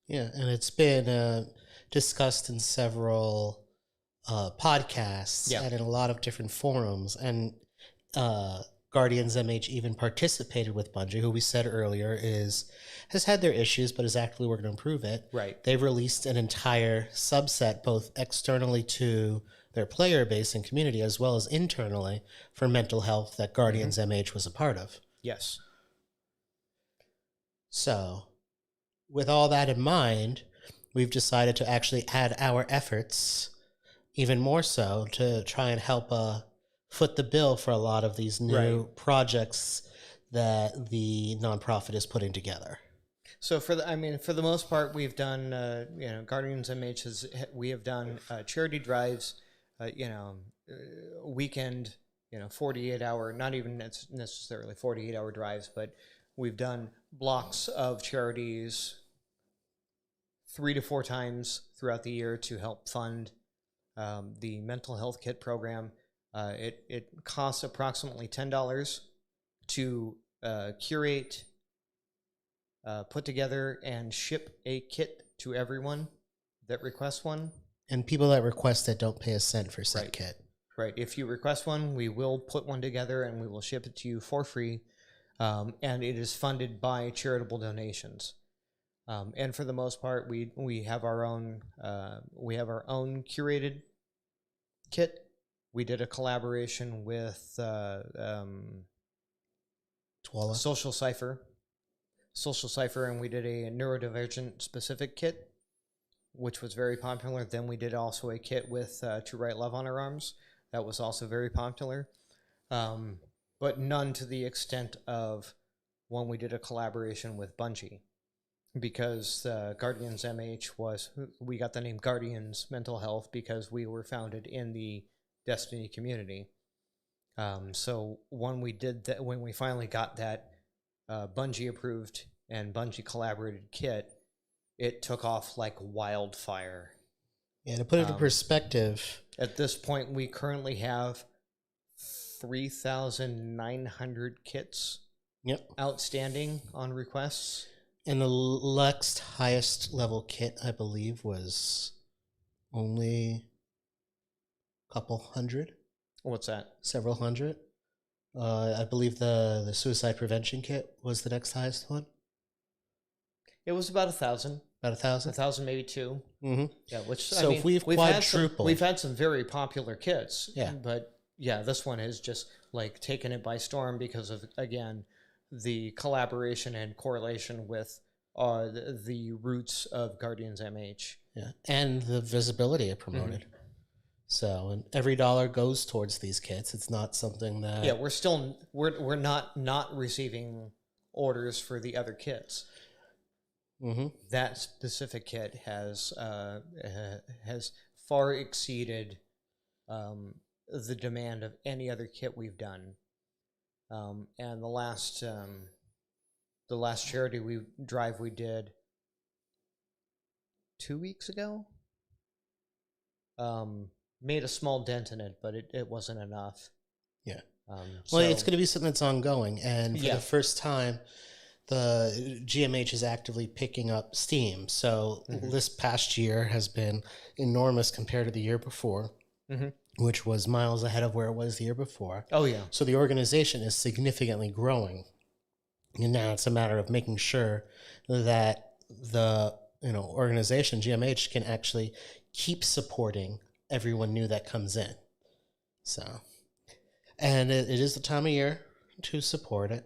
Yeah, and it's been discussed in several podcasts and in a lot of different forums. And Guardians MH even participated with Bungie, who we said earlier has had their issues, but is actively working to improve it. Right. They've released an entire subset, both externally to their player base and community, as well as internally for mental health that Guardians MH was a part of. Yes. So, with all that in mind, we've decided to actually add our efforts even more so to try and help foot the bill for a lot of these new projects that the nonprofit is putting together. So for the most part, we've done Guardians MH we have done charity drives, weekend, 48-hour, not even necessarily 48-hour drives, but we've done blocks of charities 3 to 4 times throughout the year to help fund the mental health kit program. It costs approximately $10 to curate, put together, and ship a kit to everyone that requests one. And people that request it don't pay a cent for said kit. Right. If you request one, we will put one together and we will ship it to you for free. And it is funded by charitable donations. And for the most part, we have our own curated kit. We did a collaboration with Social Cipher, and we did a neurodivergent specific kit, which was very popular. Then we did also a kit with To Write Love on Our Arms. That was also very popular, but none to the extent of when we did a collaboration with Bungie, because Guardians MH we got the name Guardians Mental Health because we were founded in the Destiny community. So when we did that, when we finally got that Bungie approved and Bungie collaborated kit, it took off like wildfire. Yeah, to put it in perspective, at this point, we currently have 3,900 kits outstanding on requests. And the next highest level kit, I believe, was only a couple hundred. What's that? Several hundred. I believe the suicide prevention kit was the next highest one. It was about 1,000. About 1,000? 1,000, maybe 2. Mm-hmm. Yeah, which, so if we've quadrupled. We've had some very popular kits. Yeah. But yeah, this one has just like taken it by storm because of, again, the collaboration and correlation with the roots of Guardians MH. Yeah, and the visibility it promoted. Mm-hmm. So, and every dollar goes towards these kits. It's not something that... Yeah, we're not receiving orders for the other kits. Mm-hmm. That specific kit has far exceeded the demand of any other kit we've done. And the last charity drive we did 2 weeks ago made a small dent in it, but it wasn't enough. Yeah. Well, it's going to be something that's ongoing, and for the first time, the GMH is actively picking up steam. So this past year has been enormous compared to the year before, which was miles ahead of where it was the year before. Oh, yeah. So the organization is significantly growing. And now it's a matter of making sure that the organization, GMH, can actually keep supporting everyone new that comes in. So, and it is the time of year to support it.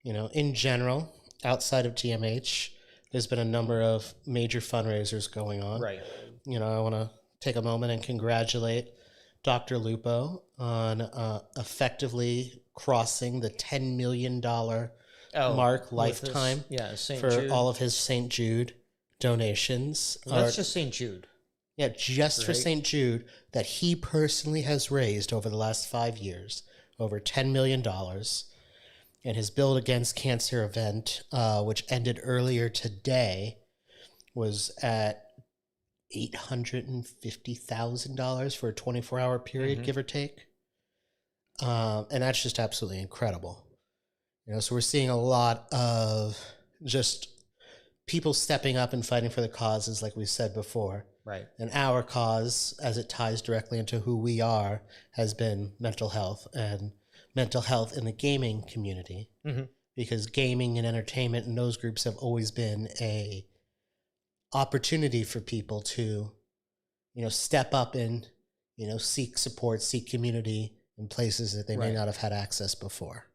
In general, outside of GMH, there's been a number of major fundraisers going on. Right. I want to take a moment and congratulate Dr. Lupo on effectively crossing the $10 million mark lifetime St. for Jude. all of his St. Jude donations. Well, that's just St. Jude. Yeah, just for St. Jude, that he personally has raised over the last 5 years, over $10 million. And his Build Against Cancer event, which ended earlier today, was at $850,000 for a 24-hour period, give or take. And that's just absolutely incredible. So we're seeing a lot of just people stepping up and fighting for the causes, like we said before. Right. And our cause, as it ties directly into who we are, has been mental health, and mental health in the gaming community. Because gaming and entertainment and those groups have always been a opportunity for people to, step up and, seek support, seek community in places that they may not have had access before.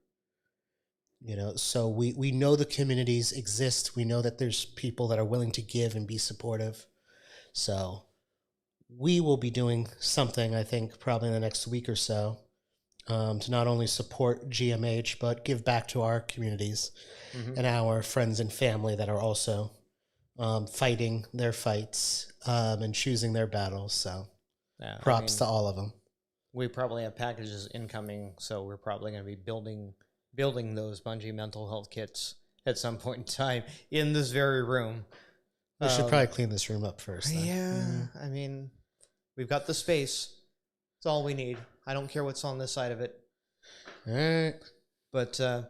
So we know the communities exist. We know that there's people that are willing to give and be supportive. So we will be doing something, I think, probably in the next week or so, to not only support GMH, but give back to our communities and our friends and family that are also fighting their fights and choosing their battles. So props to all of them. We probably have packages incoming, so we're probably going to be building those Bungie mental health kits at some point in time in this very room. We should probably clean this room up first. Yeah, I mean, we've got the space. It's all we need. I don't care what's on this side of it. All right. But so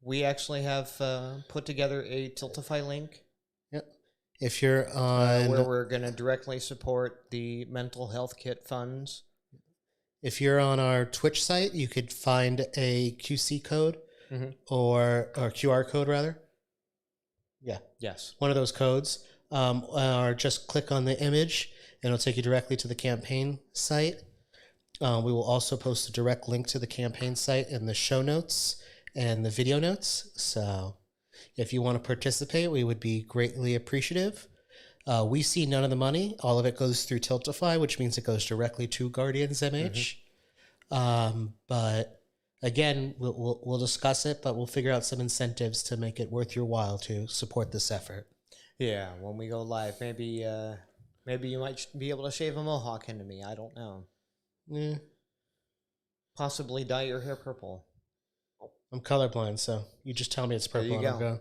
we actually have put together a Tiltify link. Yep. If you're on where we're going to directly support the mental health kit funds. If you're on our Twitch site, you could find a QC code or QR code rather. Yeah. Yes. One of those codes, or just click on the image and it'll take you directly to the campaign site. We will also post a direct link to the campaign site in the show notes and the video notes. So if you want to participate, we would be greatly appreciative. We see none of the money. All of it goes through Tiltify, which means it goes directly to Guardians MH. But again, we'll discuss it, but we'll figure out some incentives to make it worth your while to support this effort. Yeah, when we go live, maybe you might be able to shave a mohawk into me. I don't know. Yeah. Possibly dye your hair purple. I'm colorblind, so you just tell me it's purple. There you go.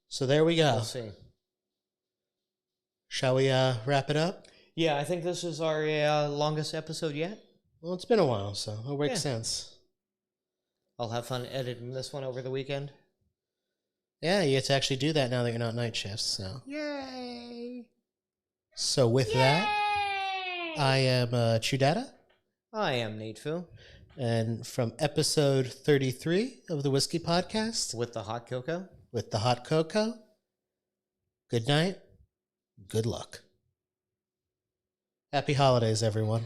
So there we go. We'll see. Shall we wrap it up? Yeah, I think this is our longest episode yet. Well, it's been a while, so it makes sense. I'll have fun editing this one over the weekend. Yeah, you get to actually do that now that you're not night shifts. So yay! So with that, I am Chudata. I am Nate Fu. And from episode 33 of the Whiskey Podcast, with the hot cocoa. With the hot cocoa. Good night. Good luck. Happy holidays, everyone.